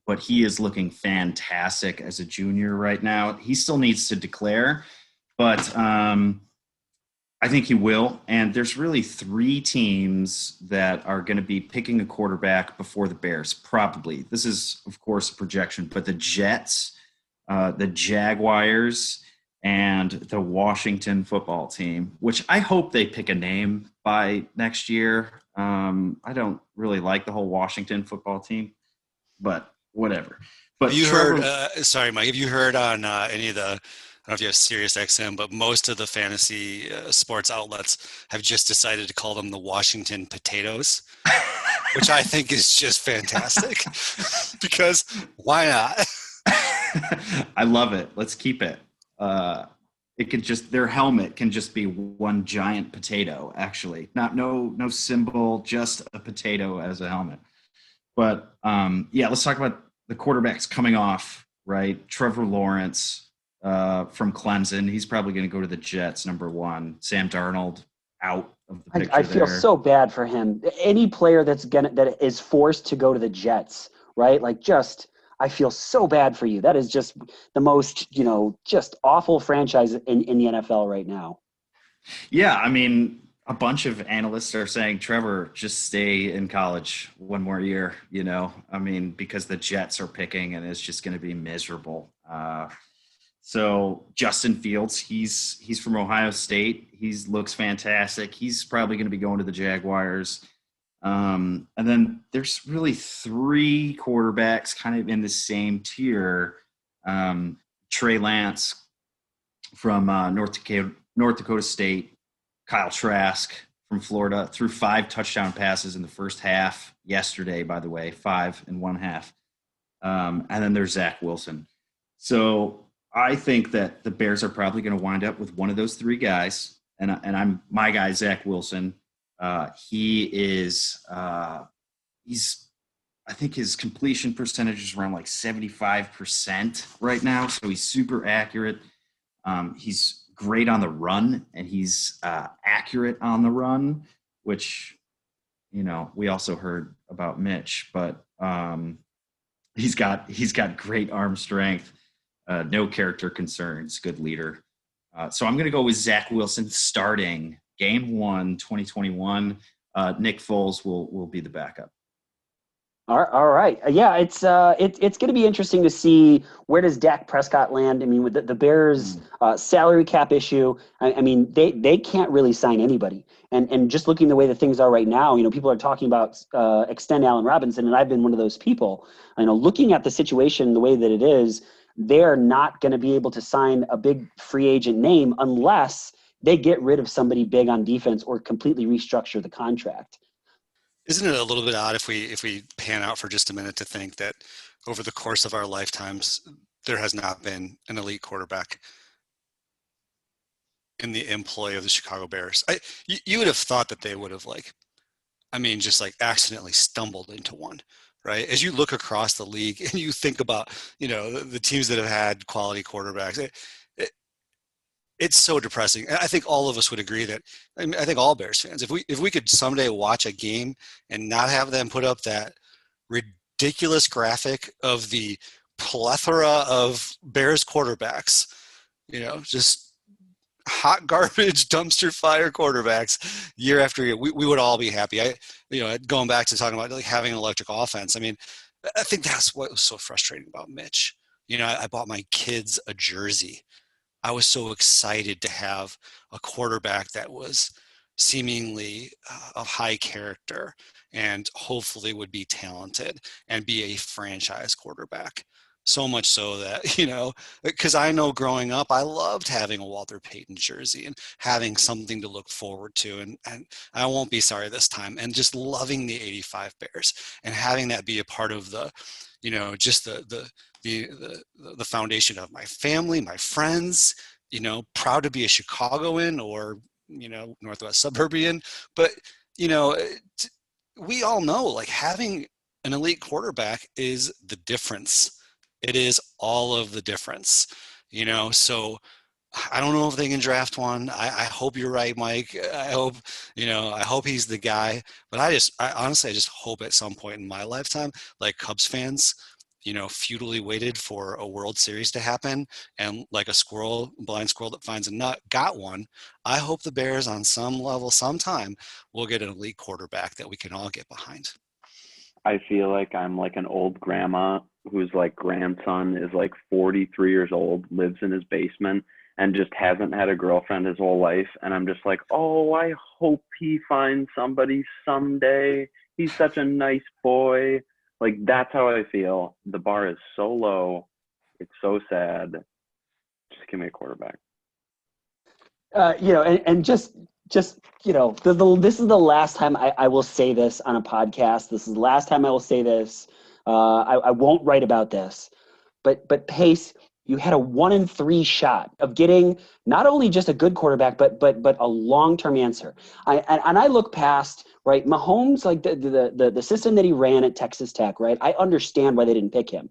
Speaker 4: but he is looking fantastic as a junior right now. He still needs to declare, but I think he will. And there's really three teams that are going to be picking a quarterback before the Bears, probably. This is, of course, a projection, but the Jets, the Jaguars, and the Washington football team, which I hope they pick a name by next year. I don't really like the whole Washington football team, but whatever. But
Speaker 5: have you heard, sorry, Mike, have you heard on any of the, I don't know if you have Sirius XM, but most of the fantasy sports outlets have just decided to call them the Washington Potatoes, which I think is just fantastic because why not?
Speaker 4: I love it. Let's keep it. It could just, their helmet can just be one giant potato, actually. No symbol, just a potato as a helmet. But let's talk about the quarterbacks coming off, right? Trevor Lawrence from Clemson. He's probably going to go to the Jets, number one. Sam Darnold out of the picture.
Speaker 3: I feel so bad for him. Any player that is forced to go to the Jets, right? I feel so bad for you. That is just the most, just awful franchise in the NFL right now.
Speaker 4: Yeah, a bunch of analysts are saying, Trevor, just stay in college one more year, because the Jets are picking and it's just going to be miserable. So Justin Fields, he's from Ohio State. He looks fantastic. He's probably going to be going to the Jaguars. And then there's really three quarterbacks kind of in the same tier. Trey Lance from North Dakota State, Kyle Trask from Florida, threw 5 touchdown passes in the first half yesterday, by the way, 5 in one half. And then there's Zach Wilson. So I think that the Bears are probably going to wind up with one of those three guys. And I'm my guy, Zach Wilson. He is he's I think his completion percentage is around like 75% right now. So he's super accurate. He's great on the run, and he's accurate on the run, which, we also heard about Mitch, but he's got great arm strength, no character concerns, good leader. So I'm going to go with Zach Wilson starting game 1, 2021. Nick Foles will be the backup.
Speaker 3: All right. Yeah, it's going to be interesting to see where does Dak Prescott land. I mean, with the Bears salary cap issue, I mean, they can't really sign anybody. And just looking the way that things are right now, people are talking about extend Allen Robinson, and I've been one of those people. Looking at the situation the way that it is, they're not going to be able to sign a big free agent name unless they get rid of somebody big on defense or completely restructure the contract.
Speaker 5: Isn't it a little bit odd if we pan out for just a minute to think that over the course of our lifetimes, there has not been an elite quarterback in the employ of the Chicago Bears? You would have thought that they would have just accidentally stumbled into one, right? As you look across the league and you think about, the teams that have had quality quarterbacks, it's so depressing. I think all of us would agree that, I think all Bears fans, if we could someday watch a game and not have them put up that ridiculous graphic of the plethora of Bears quarterbacks, just hot garbage dumpster fire quarterbacks year after year, we would all be happy. Going back to talking about having an electric offense, I think that's what was so frustrating about Mitch. I bought my kids a jersey. I was so excited to have a quarterback that was seemingly of high character and hopefully would be talented and be a franchise quarterback. So much so that, because I know growing up, I loved having a Walter Payton jersey and having something to look forward to. And I won't be sorry this time. And just loving the 85 Bears and having that be a part of the, just the foundation of my family, my friends, proud to be a Chicagoan or, Northwest suburban. But, we all know having an elite quarterback is the difference. It is all of the difference, so I don't know if they can draft one. I hope you're right, Mike. I hope he's the guy, but I honestly just hope at some point in my lifetime, like Cubs fans, futilely waited for a World Series to happen and like a blind squirrel that finds a nut got one. I hope the Bears on some level, sometime will get an elite quarterback that we can all get behind.
Speaker 6: I feel like I'm like an old grandma whose grandson is 43 years old, lives in his basement, and just hasn't had a girlfriend his whole life. And I'm just oh, I hope he finds somebody someday. He's such a nice boy. That's how I feel. The bar is so low. It's so sad. Just give me a quarterback.
Speaker 3: This is the last time I will say this on a podcast. This is the last time I will say this. I won't write about this, but Pace, you had a 1 in 3 shot of getting not only just a good quarterback, but a long-term answer. I look past, right, Mahomes, the system that he ran at Texas Tech, right? I understand why they didn't pick him,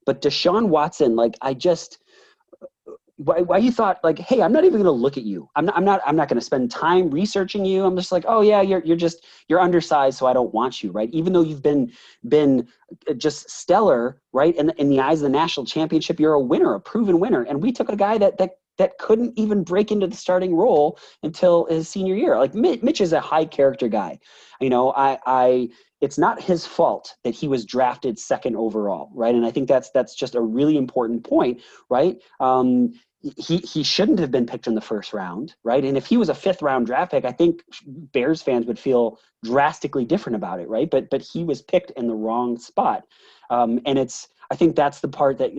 Speaker 3: but Deshaun Watson, why you thought hey, I'm not even going to look at you. I'm not going to spend time researching you. I'm just oh yeah, you're undersized, so I don't want you, right? Even though you've been just stellar, right? In the eyes of the national championship, you're a winner, a proven winner. And we took a guy that couldn't even break into the starting role until his senior year. Mitch is a high character guy. It's not his fault that he was drafted 2nd overall, right? And I think that's just a really important point, right? He shouldn't have been picked in the 1st round, right? And if he was a 5th round draft pick, I think Bears fans would feel drastically different about it, right? But he was picked in the wrong spot, and I think that's the part that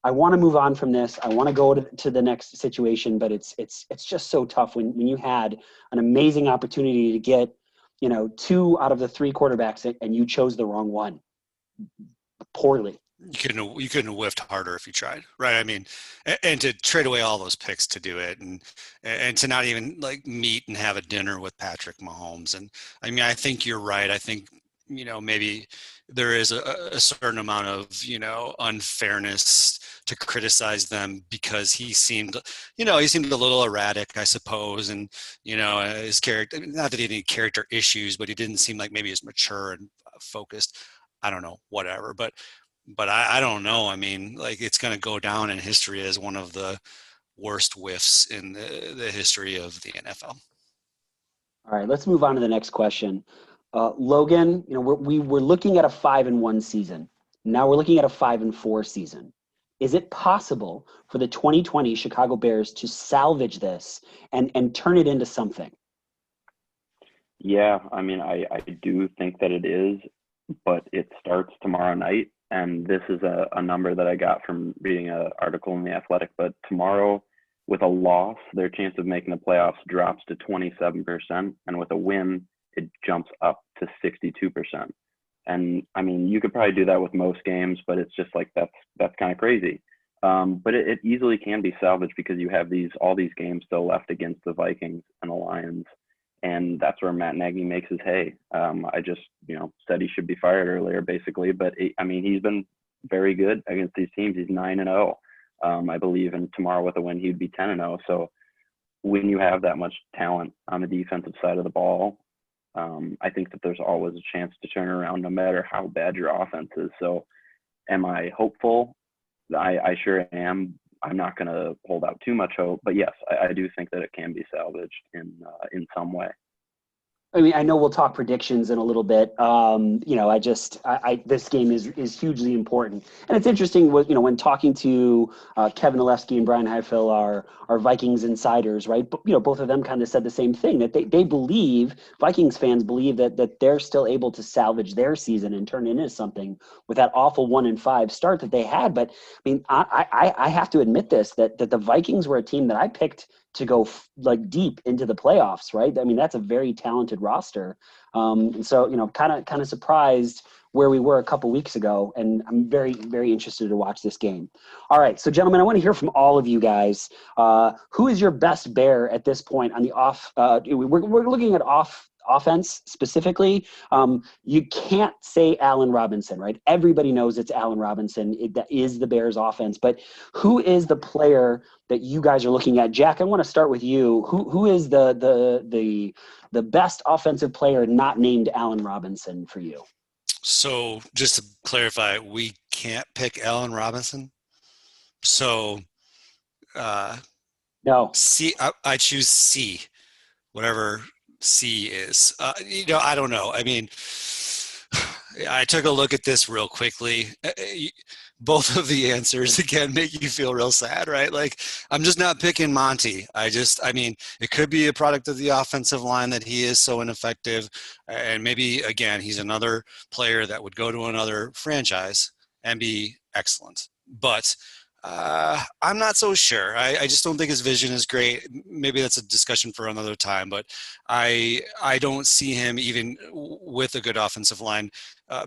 Speaker 3: I want to move on from this. I want to go to the next situation, but it's just so tough when you had an amazing opportunity to get 2 out of the 3 quarterbacks and you chose the wrong one poorly.
Speaker 5: You couldn't have whiffed harder if you tried, right? And to trade away all those picks to do it, and to not even meet and have a dinner with Patrick Mahomes. And I think you're right. I think maybe there is a certain amount of, unfairness to criticize them because he seemed a little erratic, I suppose. And, his character, not that he had any character issues, but he didn't seem like maybe as mature and focused. I don't know, whatever. But I don't know. I mean, like, it's going to go down in history as one of the worst whiffs in the history of the NFL.
Speaker 3: All right, let's move on to the next question. Logan, we were looking at a 5-1 season. Now we're looking at a 5-4 season. Is it possible for the 2020 Chicago Bears to salvage this and turn it into something?
Speaker 6: Yeah, I mean, I do think that it is, but it starts tomorrow night. And this is a number that I got from reading an article in The Athletic. But tomorrow, with a loss, their chance of making the playoffs drops to 27%. And with a win, it jumps up to 62%. And I mean, you could probably do that with most games, but it's just like, that's kind of crazy. But it easily can be salvaged because you have all these games still left against the Vikings and the Lions. And that's where Matt Nagy makes his hay. I just, said he should be fired earlier, basically. But he's been very good against these teams. He's 9-0, I believe. And tomorrow with a win, he'd be 10-0. So when you have that much talent on the defensive side of the ball, I think that there's always a chance to turn around, no matter how bad your offense is. So, am I hopeful? I sure am. I'm not going to hold out too much hope, but yes, I do think that it can be salvaged in some way.
Speaker 3: I mean, I know we'll talk predictions in a little bit. This game is hugely important, and it's interesting. When talking to Kevin Olefsky and Brian Heifel, our Vikings insiders, right? But, both of them kind of said the same thing, that they believe, Vikings fans believe that they're still able to salvage their season and turn it into something with that awful 1-5 start that they had. But I mean, I have to admit that the Vikings were a team that I picked to go deep into the playoffs, right? I mean, that's a very talented roster. And so, kind of surprised where we were a couple weeks ago, and I'm very, very interested to watch this game. All right, so gentlemen, I want to hear from all of you guys. Who is your best Bear at this point on the off? We're looking at offense specifically. You can't say Allen Robinson, right? Everybody knows it's Allen Robinson. That is the Bears offense. But who is the player that you guys are looking at? Jack, I want to start with you. Who is the best offensive player not named Allen Robinson for you?
Speaker 5: So just to clarify, we can't pick Allen Robinson. So
Speaker 3: No.
Speaker 5: C. I choose C, whatever C is. I don't know. I mean, I took a look at this real quickly. Both of the answers, again, make you feel real sad, right? Like, I'm just not picking Monty. It could be a product of the offensive line that he is so ineffective. And maybe, again, he's another player that would go to another franchise and be excellent. But I'm not so sure. I just don't think his vision is great. Maybe that's a discussion for another time, but I don't see him, even with a good offensive line,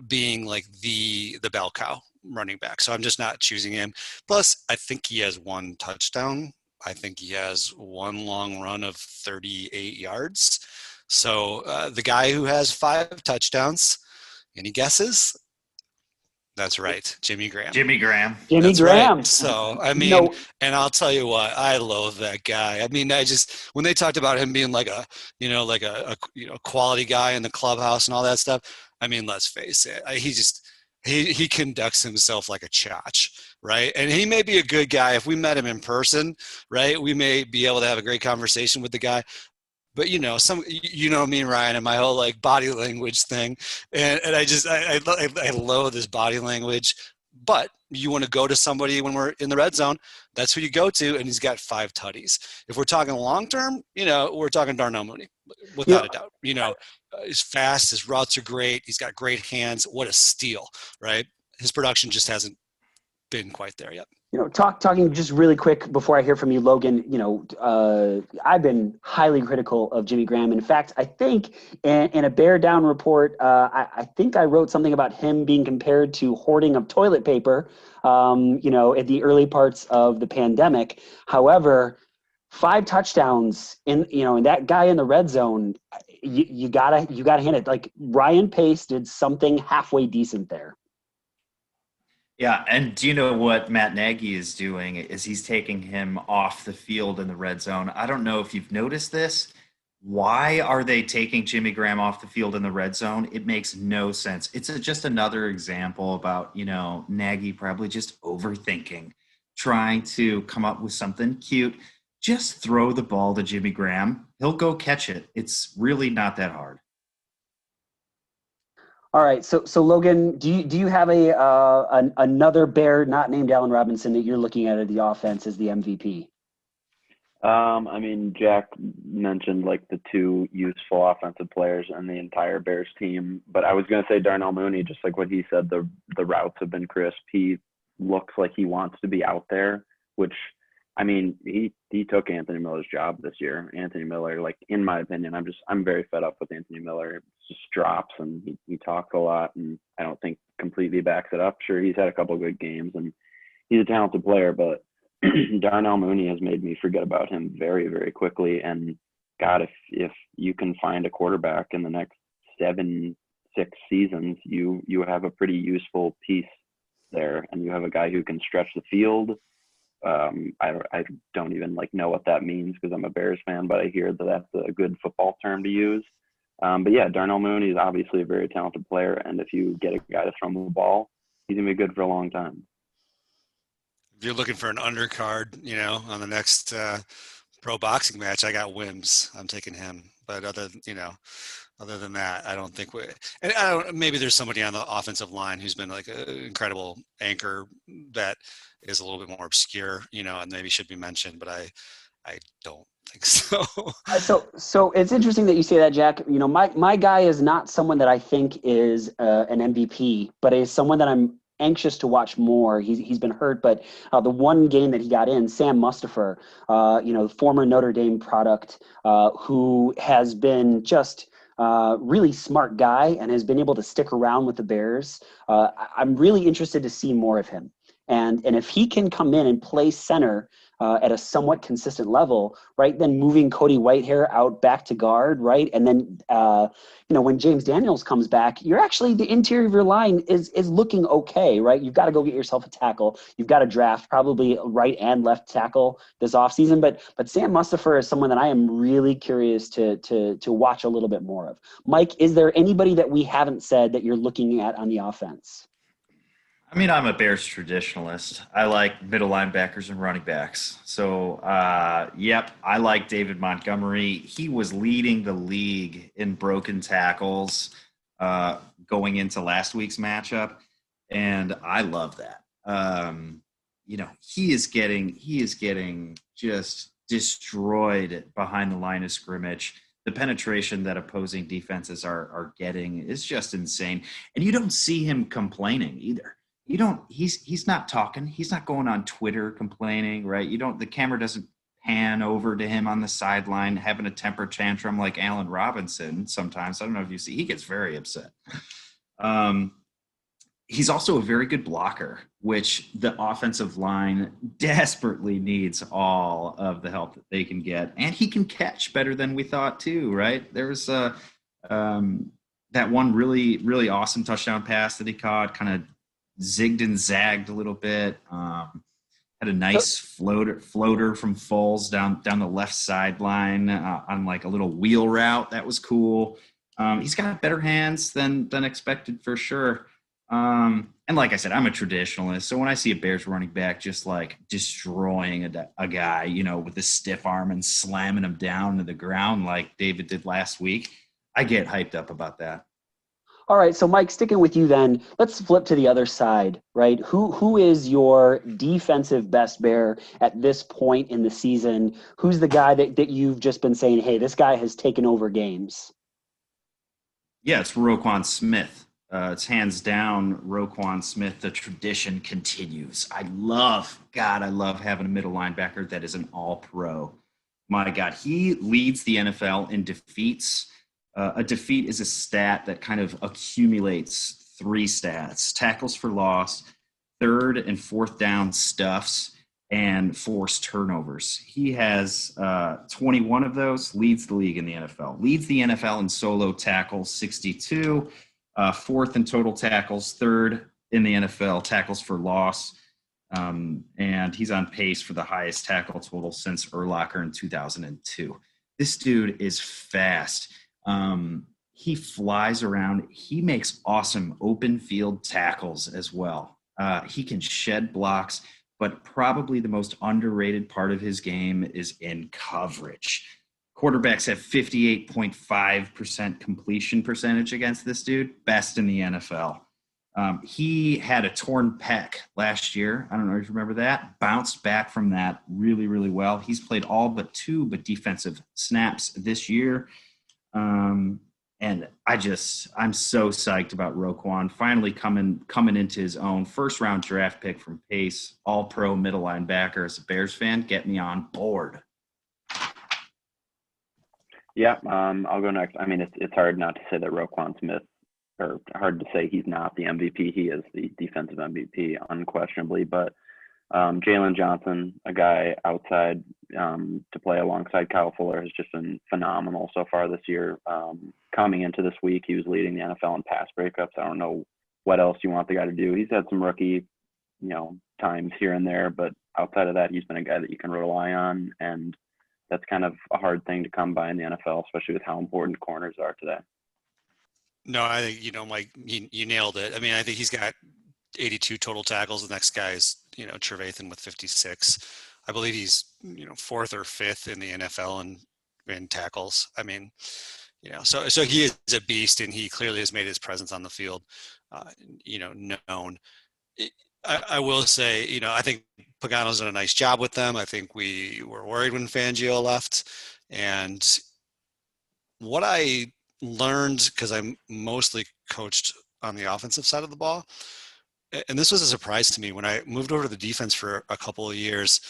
Speaker 5: being like the bell cow running back. So I'm just not choosing him. Plus, I think he has one touchdown. I think he has one long run of 38 yards. So the guy who has 5 touchdowns, any guesses? That's right, Jimmy Graham.
Speaker 3: Jimmy Graham.
Speaker 5: Right. So, and I'll tell you what, I loathe that guy. I mean, when they talked about him being like a quality guy in the clubhouse and all that stuff, I mean, let's face it, he conducts himself like a chotch, right? And he may be a good guy. If we met him in person, right, we may be able to have a great conversation with the guy. But me and Ryan and my whole like body language thing, and I loathe this body language. But you want to go to somebody when we're in the red zone, that's who you go to, and he's got 5 tutties. If we're talking long term, we're talking Darnell Mooney, without a doubt. He's fast, his routes are great, he's got great hands. What a steal, right? His production just hasn't been quite there yet.
Speaker 3: Talking just really quick before I hear from you, Logan, I've been highly critical of Jimmy Graham. In fact, I think in a Bear Down report, I think I wrote something about him being compared to hoarding of toilet paper, at the early parts of the pandemic. However, 5 touchdowns and that guy in the red zone, you gotta hand it. Like Ryan Pace did something halfway decent there.
Speaker 4: Yeah, and do you know what Matt Nagy is doing? Is he's taking him off the field in the red zone. I don't know if you've noticed this. Why are they taking Jimmy Graham off the field in the red zone? It makes no sense. It's just another example about, Nagy probably just overthinking, trying to come up with something cute. Just throw the ball to Jimmy Graham. He'll go catch it. It's really not that hard.
Speaker 3: All right, so Logan, do you have another Bear not named Allen Robinson that you're looking at the offense as the MVP?
Speaker 6: I mean, Jack mentioned like the two useful offensive players and the entire Bears team, but I was going to say Darnell Mooney, just like what he said, the routes have been crisp. He looks like he wants to be out there, which, I mean, he took Anthony Miller's job this year. Anthony Miller, like, in my opinion, I'm very fed up with Anthony Miller. It just drops and he talks a lot, and I don't think completely backs it up. Sure, he's had a couple of good games and he's a talented player, but Darnell Mooney has made me forget about him very, very quickly. And God, if you can find a quarterback in the next 6 seasons, you have a pretty useful piece there, and you have a guy who can stretch the field. I don't even know what that means because I'm a Bears fan, but I hear that that's a good football term to use. But yeah, Darnell Mooney is obviously a very talented player, and if you get a guy to throw him the ball, he's gonna be good for a long time.
Speaker 5: If you're looking for an undercard, on the next pro boxing match, I got Wims. I'm taking him. But other than that, I don't think maybe there's somebody on the offensive line who's been like an incredible anchor that is a little bit more obscure, and maybe should be mentioned, but I don't think so.
Speaker 3: So it's interesting that you say that, Jack. My guy is not someone that I think is an MVP, but is someone that I'm anxious to watch more. He's been hurt, but the one game that he got in, Sam Mustipher, former Notre Dame product, who has been just really smart guy and has been able to stick around with the Bears. I'm really interested to see more of him. And if he can come in and play center at a somewhat consistent level, right, then moving Cody Whitehair out back to guard, right, and then when James Daniels comes back, you're actually, the interior of your line is looking okay, right? You've got to go get yourself a tackle. You've got to draft probably right and left tackle this offseason. But Sam Mustipher is someone that I am really curious to watch a little bit more of. Mike, is there anybody that we haven't said that you're looking at on the offense?
Speaker 4: I mean, I'm a Bears traditionalist. I like middle linebackers and running backs. So, I like David Montgomery. He was leading the league in broken tackles going into last week's matchup, and I love that. He is getting just destroyed behind the line of scrimmage. The penetration that opposing defenses are getting is just insane, and you don't see him complaining either. He's not talking. He's not going on Twitter complaining, right? The camera doesn't pan over to him on the sideline having a temper tantrum like Allen Robinson sometimes. I don't know if you see, he gets very upset. He's also a very good blocker, which the offensive line desperately needs all of the help that they can get. And he can catch better than we thought too, right? There was that one really, really awesome touchdown pass that he caught, kind of zigged and zagged a little bit. Had a nice floater from Foles down the left sideline on like a little wheel route. That was cool. He's got better hands than expected for sure. And like I said, I'm a traditionalist. So when I see a Bears running back just like destroying a guy, with a stiff arm and slamming him down to the ground like David did last week, I get hyped up about that.
Speaker 3: All right, so Mike, sticking with you then, let's flip to the other side, right? Who is your defensive best Bear at this point in the season? Who's the guy that you've just been saying, hey, this guy has taken over games?
Speaker 4: Yeah, it's Roquan Smith. It's hands down Roquan Smith. The tradition continues. I love having a middle linebacker that is an all-pro. My God, he leads the NFL in defeats. A defeat is a stat that kind of accumulates 3 stats: tackles for loss, third and fourth down stuffs, and forced turnovers. He has 21 of those, leads the league in the NFL. Leads the NFL in solo tackles, 62, fourth in total tackles, third in the NFL tackles for loss. And he's on pace for the highest tackle total since Urlacher in 2002. This dude is fast. He flies around. He makes awesome open field tackles as well. He can shed blocks, but probably the most underrated part of his game is in coverage. Quarterbacks have 58.5% completion percentage against this dude, best in the NFL. He had a torn pec last year. I don't know if you remember that. Bounced back from that really, really well. He's played all but 2 defensive snaps this year. And I'm so psyched about Roquan finally coming into his own. First round draft pick from Pace, all pro middle linebacker. As a Bears fan, get me on board.
Speaker 6: Yeah, I'll go next. I mean, it's hard not to say that Roquan Smith, or hard to say he's not the MVP. He is the defensive MVP unquestionably, but Jalen Johnson, a guy outside to play alongside Kyle Fuller, has just been phenomenal so far this year. Coming into this week, he was leading the NFL in pass breakups. I don't know what else you want the guy to do. He's had some rookie, times here and there, but outside of that, he's been a guy that you can rely on, and that's kind of a hard thing to come by in the NFL, especially with how important corners are today.
Speaker 5: No, I think, Mike, you nailed it. I mean, I think he's got 82 total tackles. The next guy is, Trevathan with 56. I believe he's, 4th or 5th in the NFL in tackles. I mean, so he is a beast, and he clearly has made his presence on the field, known. I will say, I think Pagano's done a nice job with them. I think we were worried when Fangio left. And what I learned, because I'm mostly coached on the offensive side of the ball, and this was a surprise to me when I moved over to the defense for a couple of years,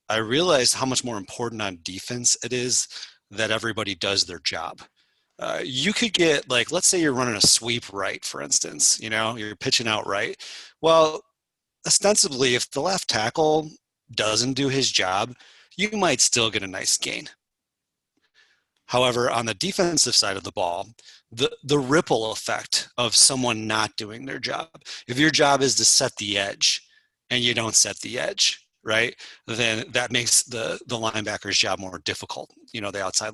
Speaker 5: I realized how much more important on defense it is that everybody does their job. You could get, let's say you're running a sweep right, for instance, you're pitching out right. Well, ostensibly, if the left tackle doesn't do his job, you might still get a nice gain. However, on the defensive side of the ball, the ripple effect of someone not doing their job, if your job is to set the edge and you don't set the edge, right, then that makes the linebacker's job more difficult. The outside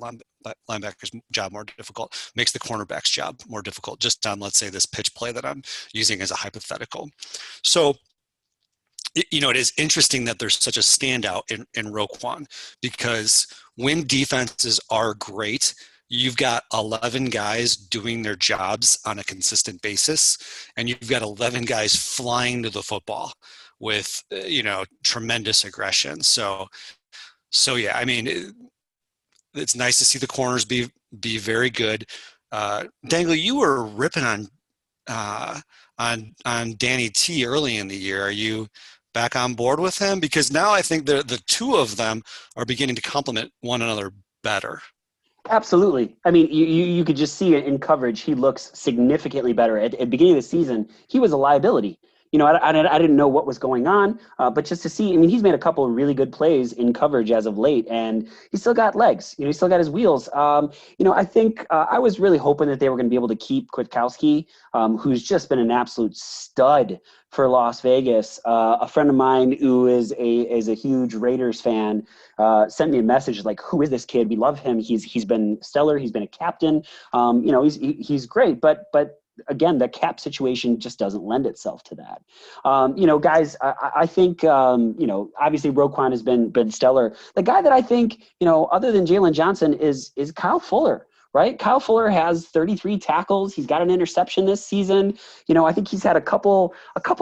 Speaker 5: linebacker's job more difficult, makes the cornerback's job more difficult, just on, let's say, this pitch play that I'm using as a hypothetical. So, it is interesting that there's such a standout in Roquan, because when defenses are great, you've got 11 guys doing their jobs on a consistent basis, and you've got 11 guys flying to the football with, tremendous aggression. So yeah, I mean, it's nice to see the corners be very good. Dangle, you were ripping on Danny T early in the year. Are you back on board with him? Because now I think the two of them are beginning to complement one another better.
Speaker 3: Absolutely. I mean, you could just see it in coverage. He looks significantly better. At the beginning of the season, he was a liability. I didn't know what was going on, but just to see, I mean, he's made a couple of really good plays in coverage as of late, and he's still got legs. He's still got his wheels. I think I was really hoping that they were going to be able to keep Kwiatkowski, who's just been an absolute stud for Las Vegas. A friend of mine who is a huge Raiders fan sent me a message like, "Who is this kid? We love him. He's been stellar. He's been a captain. He's great, but." Again, the cap situation just doesn't lend itself to that. Guys, I think, obviously Roquan has been stellar. The guy that I think, other than Jalen Johnson is Kyle Fuller. Right? Kyle Fuller has 33 tackles. He's got an interception this season. I think he's had a couple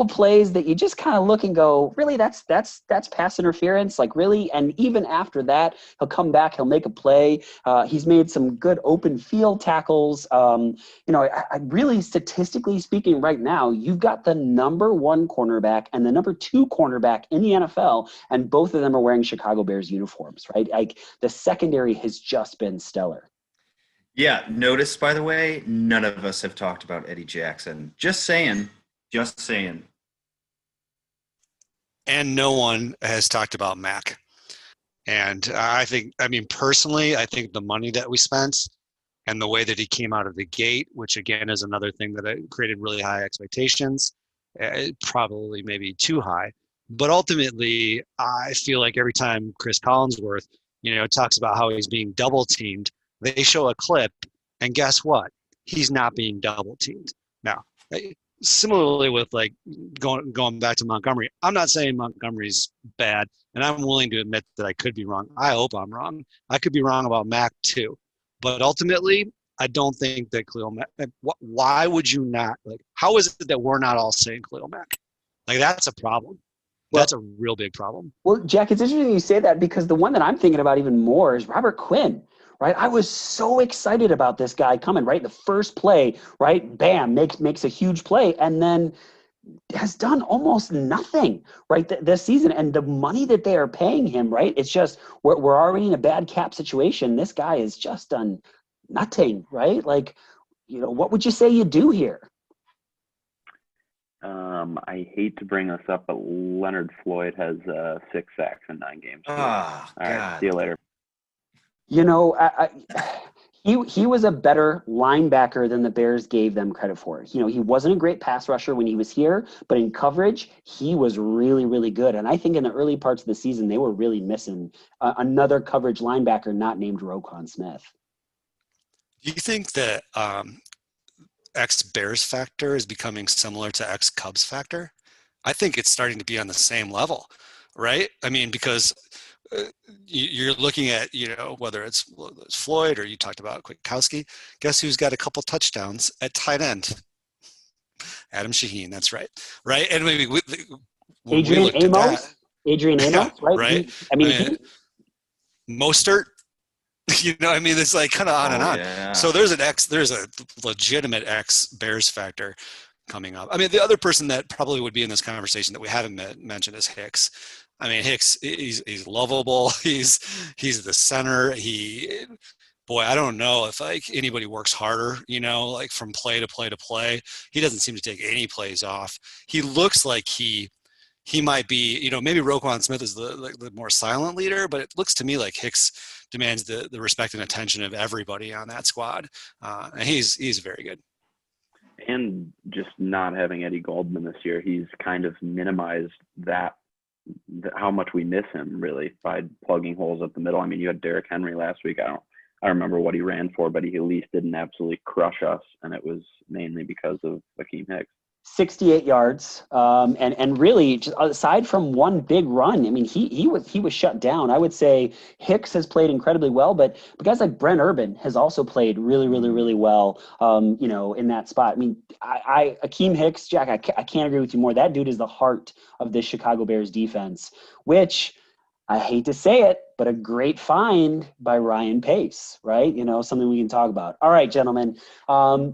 Speaker 3: plays that you just kind of look and go, really, that's pass interference, really. And even after that, he'll come back, he'll make a play. He's made some good open field tackles. I really, statistically speaking, right now, you've got the number 1 cornerback and the number 2 cornerback in the NFL, and both of them are wearing Chicago Bears uniforms, right? The secondary has just been stellar.
Speaker 4: Yeah, notice, by the way, none of us have talked about Eddie Jackson. Just saying.
Speaker 5: and no one has talked about Mac. And personally, I think the money that we spent and the way that he came out of the gate, which again is another thing that created really high expectations, probably maybe too high. But ultimately, I feel like every time Chris Collinsworth, talks about how he's being double teamed, they show a clip, and guess what? He's not being double teamed. Now, similarly with like going back to Montgomery, I'm not saying Montgomery's bad, and I'm willing to admit that I could be wrong. I hope I'm wrong. I could be wrong about Mac too, but ultimately, I don't think that Khalil Mack. Why would you not like? How is it that we're not all saying Khalil Mack? Like that's a problem. That's a real big problem.
Speaker 3: Well, Jack, it's interesting you say that because the one that I'm thinking about even more is Robert Quinn. Right, I was so excited about this guy coming. Right, the first play, right, bam, makes a huge play, and then has done almost nothing, right, this season. And the money that they are paying him, right, it's just we're already in a bad cap situation. This guy has just done nothing, right? Like, what would you say you do here?
Speaker 6: I hate to bring this up, but Leonard Floyd has 6 sacks in 9 games.
Speaker 4: Oh,
Speaker 6: all right, see you later.
Speaker 3: He was a better linebacker than the Bears gave them credit for. He wasn't a great pass rusher when he was here, but in coverage, he was really, really good. And I think in the early parts of the season, they were really missing another coverage linebacker not named Roquan Smith.
Speaker 5: Do you think that ex-Bears factor is becoming similar to ex-Cubs factor? I think it's starting to be on the same level, right? I mean, because you're looking at, whether it's Floyd or you talked about Kwiatkowski, guess who's got a couple touchdowns at tight end? Adam Shaheen, that's right. Right? And maybe
Speaker 3: Adrian Amos, right?
Speaker 5: Right? Mostert, it's like kind of on and on.
Speaker 4: Yeah.
Speaker 5: So there's a legitimate ex-Bears factor coming up. I mean, the other person that probably would be in this conversation that we haven't mentioned is Hicks. I mean, Hicks, he's lovable. He's the center. I don't know if like anybody works harder, like from play to play to play. He doesn't seem to take any plays off. He looks like he might be, maybe Roquan Smith is the more silent leader, but it looks to me like Hicks demands the respect and attention of everybody on that squad. And he's very good.
Speaker 6: And just not having Eddie Goldman this year, he's kind of minimized how much we miss him really by plugging holes up the middle. I mean, you had Derrick Henry last week. I don't remember what he ran for, but he at least didn't absolutely crush us, and it was mainly because of Akeem Hicks.
Speaker 3: 68 yards, and really, just aside from one big run, I mean, he was shut down. I would say Hicks has played incredibly well, but guys like Brent Urban has also played really, really, really well. In that spot. I mean, Akeem Hicks, Jack, I can't agree with you more. That dude is the heart of this Chicago Bears defense, which I hate to say it, but a great find by Ryan Pace, right? Something we can talk about. All right, gentlemen.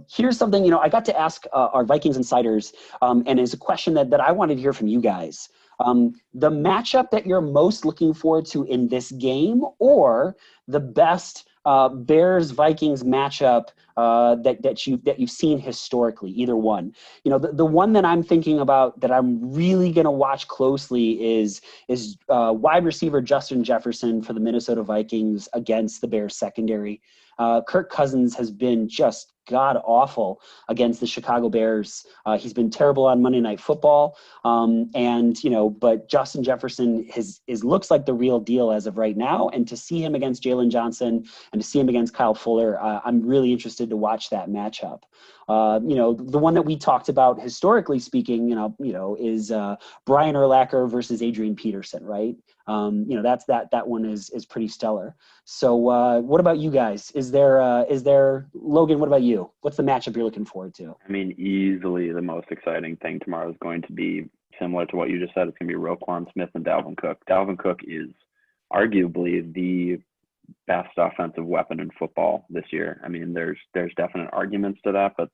Speaker 3: Here's something, I got to ask our Vikings insiders, and it's a question that I wanted to hear from you guys. The matchup that you're most looking forward to in this game, or the best Bears-Vikings matchup that you've seen historically, either one. The one that I'm thinking about that I'm really going to watch closely is wide receiver Justin Jefferson for the Minnesota Vikings against the Bears secondary. Kirk Cousins has been just god awful against the Chicago Bears. He's been terrible on Monday Night Football. But Justin Jefferson looks like the real deal as of right now. And to see him against Jalen Johnson and to see him against Kyle Fuller, I'm really interested to watch that matchup. The one that we talked about historically speaking, is Brian Urlacher versus Adrian Peterson, right? That one is pretty stellar. So what about you guys? Is there Logan, what about you? What's the matchup you're looking forward to?
Speaker 6: I mean, easily the most exciting thing tomorrow is going to be similar to what you just said. It's going to be Roquan Smith and Dalvin Cook. Dalvin Cook is arguably the best offensive weapon in football this year. I mean, there's definite arguments to that, but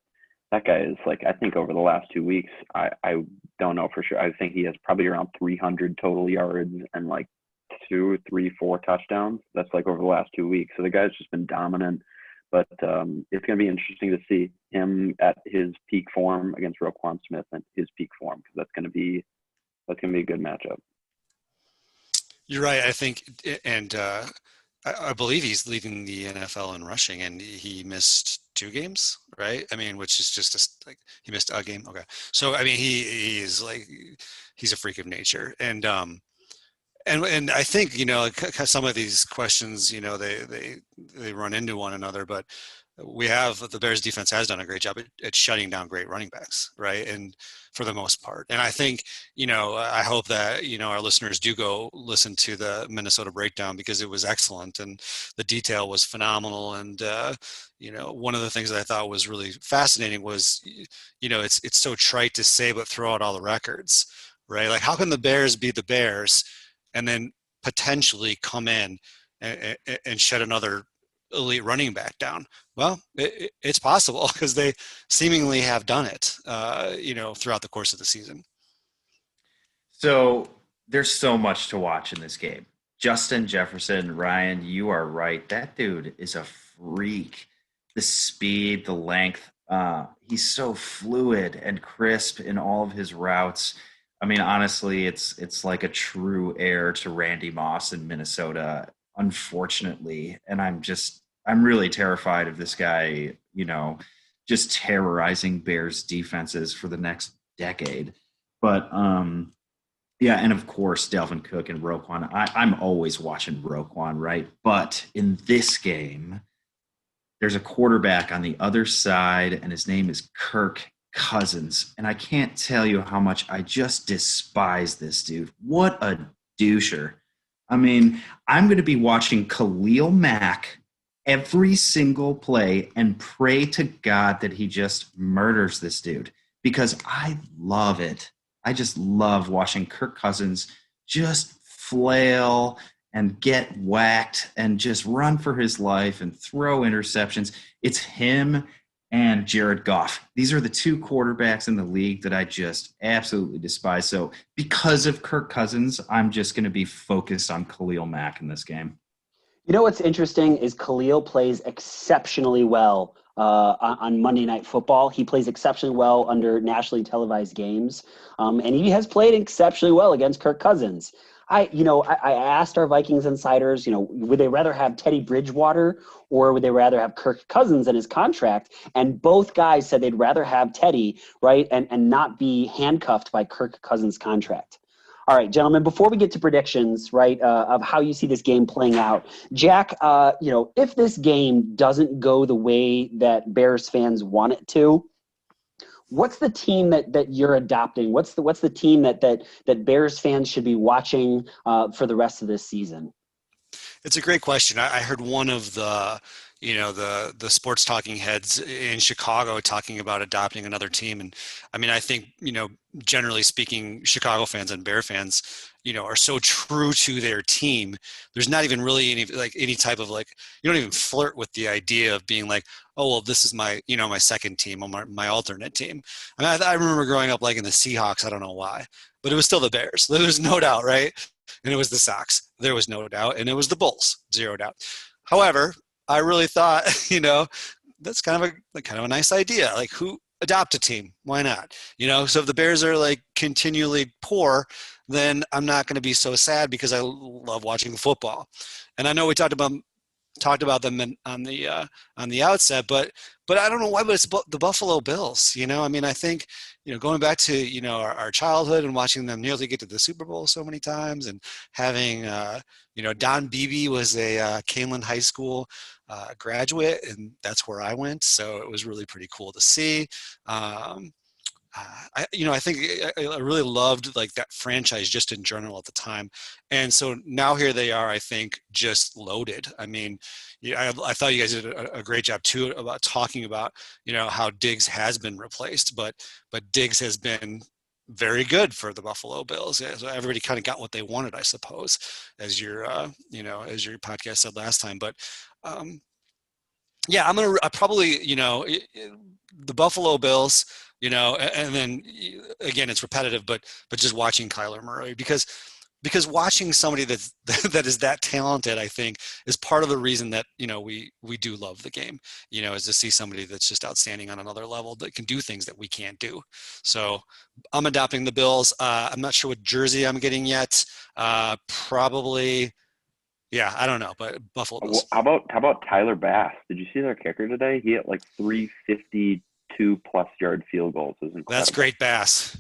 Speaker 6: that guy is like, I think over the last 2 weeks, I don't know for sure. I think he has probably around 300 total yards and like 2, 3, 4 touchdowns. That's like over the last 2 weeks. So the guy's just been dominant. But it's going to be interesting to see him at his peak form against Roquan Smith and his peak form, because that's going to be That's going to be a good matchup.
Speaker 5: You're right. I think, and I believe he's leading the NFL in rushing, and he missed 2 games, right? I mean, which is just like he missed a game. Okay, so I mean, he is like he's a freak of nature, and I think some of these questions, they run into one another, but the Bears defense has done a great job at shutting down great running backs, right? And for the most part, and I think I hope that our listeners do go listen to the Minnesota breakdown, because it was excellent and the detail was phenomenal. And one of the things that I thought was really fascinating was it's so trite to say, but throw out all the records, right? Like, how can the Bears be the Bears and then potentially come in and shut another elite running back down? Well, it's possible, because they seemingly have done it, throughout the course of the season.
Speaker 4: So there's so much to watch in this game. Justin Jefferson, Ryan, you are right. That dude is a freak. The speed, the length, he's so fluid and crisp in all of his routes. I mean, honestly, it's like a true heir to Randy Moss in Minnesota, unfortunately. And I'm really terrified of this guy, just terrorizing Bears defenses for the next decade. But yeah, and of course, Dalvin Cook and Roquan. I'm always watching Roquan, right? But in this game, there's a quarterback on the other side, and his name is Kirk Cousins. And I can't tell you how much I just despise this dude. What a doucher. I mean, I'm going to be watching Khalil Mack every single play and pray to God that he just murders this dude, because I love it. I just love watching Kirk Cousins just flail and get whacked and just run for his life and throw interceptions. It's him and Jared Goff. These are the 2 quarterbacks in the league that I just absolutely despise. So because of Kirk Cousins, I'm just going to be focused on Khalil Mack in this game.
Speaker 3: What's interesting is Khalil plays exceptionally well on Monday Night Football. He plays exceptionally well under nationally televised games, and he has played exceptionally well against Kirk Cousins. I asked our Vikings insiders, would they rather have Teddy Bridgewater or would they rather have Kirk Cousins in his contract? And both guys said they'd rather have Teddy, right, and not be handcuffed by Kirk Cousins' contract. All right, gentlemen, before we get to predictions, right, of how you see this game playing out, Jack, if this game doesn't go the way that Bears fans want it to, what's the team that you're adopting? What's the team that Bears fans should be watching for the rest of this season?
Speaker 5: It's a great question. I heard one of the sports talking heads in Chicago talking about adopting another team. And I mean, I think, generally speaking, Chicago fans and Bear fans, are so true to their team. There's not even really any type of you don't even flirt with the idea of being like, oh, well, this is my, my second team or my alternate team. I mean, I remember growing up in the Seahawks. I don't know why, but it was still the Bears. There was no doubt, right? And it was the Sox. There was no doubt. And it was the Bulls. 0 doubt. However, I really thought, that's kind of a nice idea. Like, who adopt a team? Why not? So if the Bears are continually poor, then I'm not going to be so sad, because I love watching football. And I know we talked about them on the outset, but I don't know why, but it's the Buffalo Bills. I mean, I think, going back to, our childhood and watching them nearly get to the Super Bowl so many times, and having, Don Beebe was a Canelan High School graduate, and that's where I went. So it was really pretty cool to see. I think I really loved that franchise just in general at the time. And so now here they are, I think, just loaded. I mean, I thought you guys did a great job too about talking about, how Diggs has been replaced, but Diggs has been very good for the Buffalo Bills. Yeah, so everybody kind of got what they wanted, I suppose, as your podcast said last time. But yeah, I probably, the Buffalo Bills, and then again, it's repetitive, but just watching Kyler Murray, because because watching somebody that is that talented, I think, is part of the reason that, we do love the game, is to see somebody that's just outstanding on another level that can do things that we can't do. So I'm adopting the Bills. I'm not sure what jersey I'm getting yet. Probably, yeah, I don't know, but Buffalo Bills.
Speaker 6: How about Tyler Bass? Did you see their kicker today? He hit like 352 plus yard field goals. It was incredible.
Speaker 5: That's great, Bass.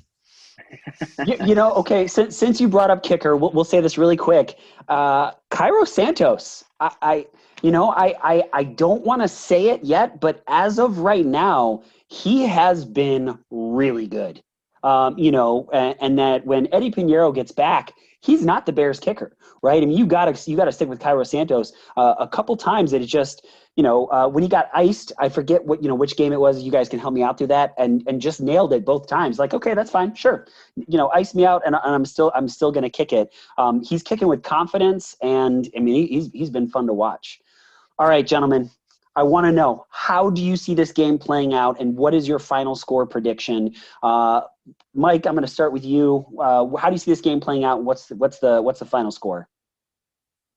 Speaker 3: Okay. Since you brought up kicker, we'll say this really quick. Cairo Santos. I don't want to say it yet, but as of right now, he has been really good. And that when Eddie Pinheiro gets back, he's not the Bears kicker, right? I mean, you gotta stick with Cairo Santos. A couple times that it just, when he got iced, I forget which game it was. You guys can help me out through that, and just nailed it both times. Like, okay, that's fine, sure. Ice me out, and I'm still gonna kick it. He's kicking with confidence, and I mean, he's been fun to watch. All right, gentlemen, I want to know, how do you see this game playing out, and what is your final score prediction? Mike, I'm going to start with you. How do you see this game playing out? What's the final score?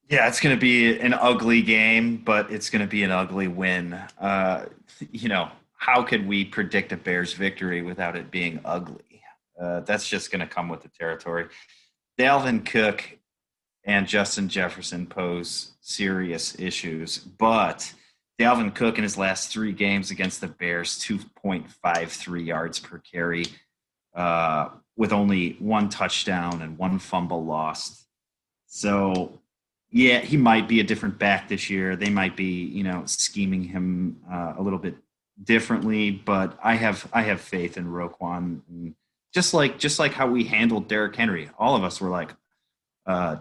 Speaker 4: Yeah, it's going to be an ugly game, but it's going to be an ugly win. How could we predict a Bears victory without it being ugly? That's just going to come with the territory. Dalvin Cook and Justin Jefferson pose serious issues, but Dalvin Cook in his last 3 games against the Bears, 2.53 yards per carry, with only 1 touchdown and 1 fumble lost. So, yeah, he might be a different back this year. They might be, scheming him a little bit differently, but I have faith in Roquan. And just like how we handled Derrick Henry, all of us were like,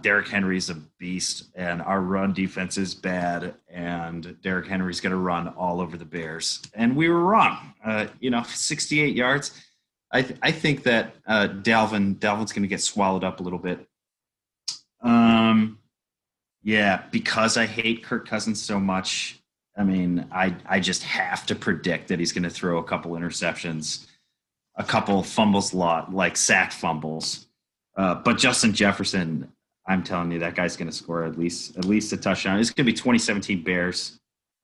Speaker 4: Derrick Henry's a beast, and our run defense is bad, and Derrick Henry's going to run all over the Bears. And we were wrong. 68 yards. I think that Dalvin's going to get swallowed up a little bit. Yeah, because I hate Kirk Cousins so much. I mean, I just have to predict that he's going to throw a couple interceptions, a couple fumbles, like sack fumbles. But Justin Jefferson, I'm telling you, that guy's going to score at least a touchdown. It's going to be 2017 Bears,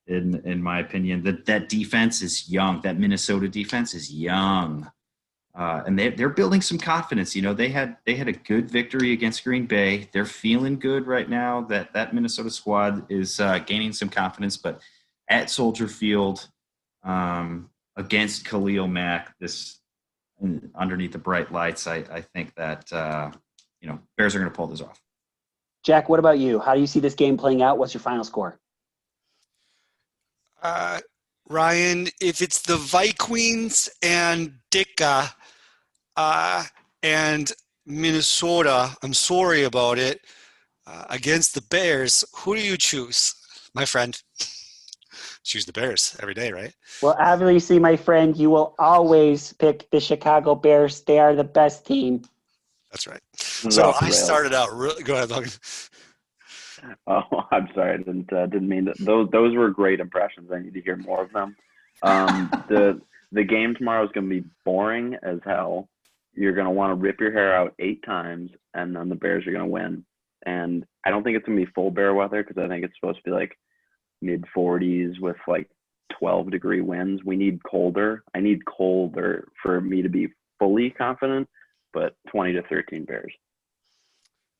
Speaker 4: in my opinion. That defense is young. That Minnesota defense is young, and they're building some confidence. They had a good victory against Green Bay. They're feeling good right now. That Minnesota squad is gaining some confidence. But at Soldier Field, against Khalil Mack, underneath the bright lights, I think that Bears are going to pull this off.
Speaker 3: Jack, what about you? How do you see this game playing out? What's your final score?
Speaker 5: Ryan, if it's the Vikings and Dicka and Minnesota, I'm sorry about it, against the Bears, who do you choose, my friend? Choose the Bears every day, right?
Speaker 3: Well, obviously, my friend, you will always pick the Chicago Bears. They are the best team.
Speaker 5: That's right. So I started out really. Go ahead, Logan.
Speaker 6: Oh, I'm sorry. I didn't mean that. Those were great impressions. I need to hear more of them. The game tomorrow is going to be boring as hell. You're going to want to rip your hair out 8 times, and then the Bears are going to win. And I don't think it's going to be full bear weather, because I think it's supposed to be like mid 40s with like 12-degree winds. We need colder. I need colder for me to be fully confident, but 20-13 Bears.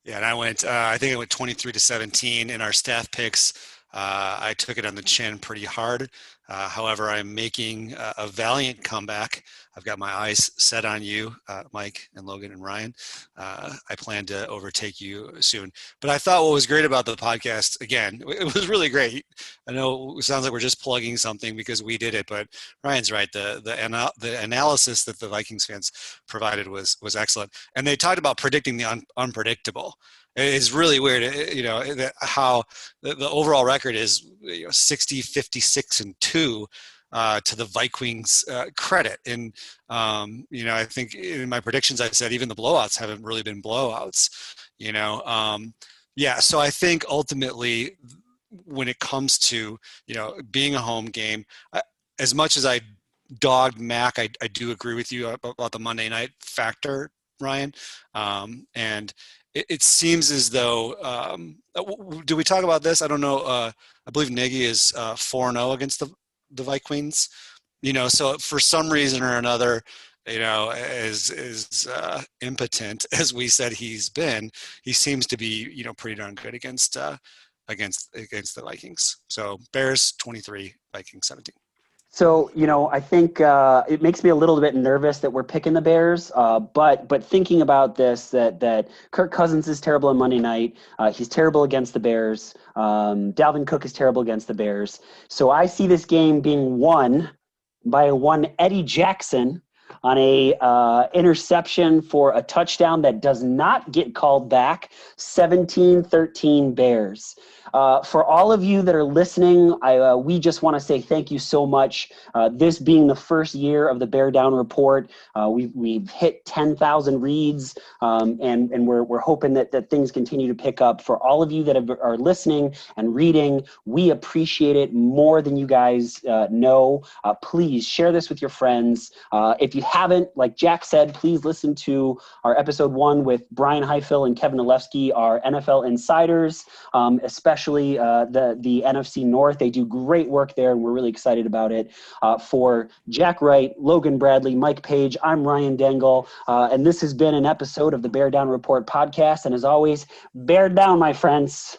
Speaker 5: Yeah, and I think I went 23-17 in our staff picks. I took it on the chin pretty hard. However, I'm making a valiant comeback. I've got my eyes set on you, Mike and Logan and Ryan. I plan to overtake you soon. But I thought what was great about the podcast, again, it was really great. I know it sounds like we're just plugging something because we did it, but Ryan's right. The analysis that the Vikings fans provided was excellent. And they talked about predicting the unpredictable. It's really weird, how the overall record is 60, 56, and 2 to the Vikings' credit. And, I think in my predictions, I said even the blowouts haven't really been blowouts, so I think ultimately when it comes to, being a home game, as much as I dogged Mac, I do agree with you about the Monday night factor. Ryan. And it seems as though, do we talk about this? I don't know. I believe Nagy is 4-0 against the Vikings. So for some reason or another, as impotent as we said he's been, he seems to be, pretty darn good against the Vikings. So Bears 23, Vikings 17.
Speaker 3: So, I think it makes me a little bit nervous that we're picking the Bears. But thinking about this, that Kirk Cousins is terrible on Monday night. He's terrible against the Bears. Dalvin Cook is terrible against the Bears. So I see this game being won by one Eddie Jackson on a interception for a touchdown that does not get called back. 17-13 Bears. For all of you that are listening, we just want to say thank you so much. This being the first year of the Bear Down Report, we've hit 10,000 reads, and we're hoping that things continue to pick up. For all of you that are listening and reading, we appreciate it more than you guys know. Please share this with your friends. If you haven't, like Jack said, please listen to our episode 1 with Brian Heifel and Kevin Olefsky, our NFL insiders, especially the NFC North. They do great work there, and we're really excited about it. For Jack Wright, Logan Bradley, Mike Page, I'm Ryan Dengel, and this has been an episode of the Bear Down Report podcast. And as always, bear down, my friends.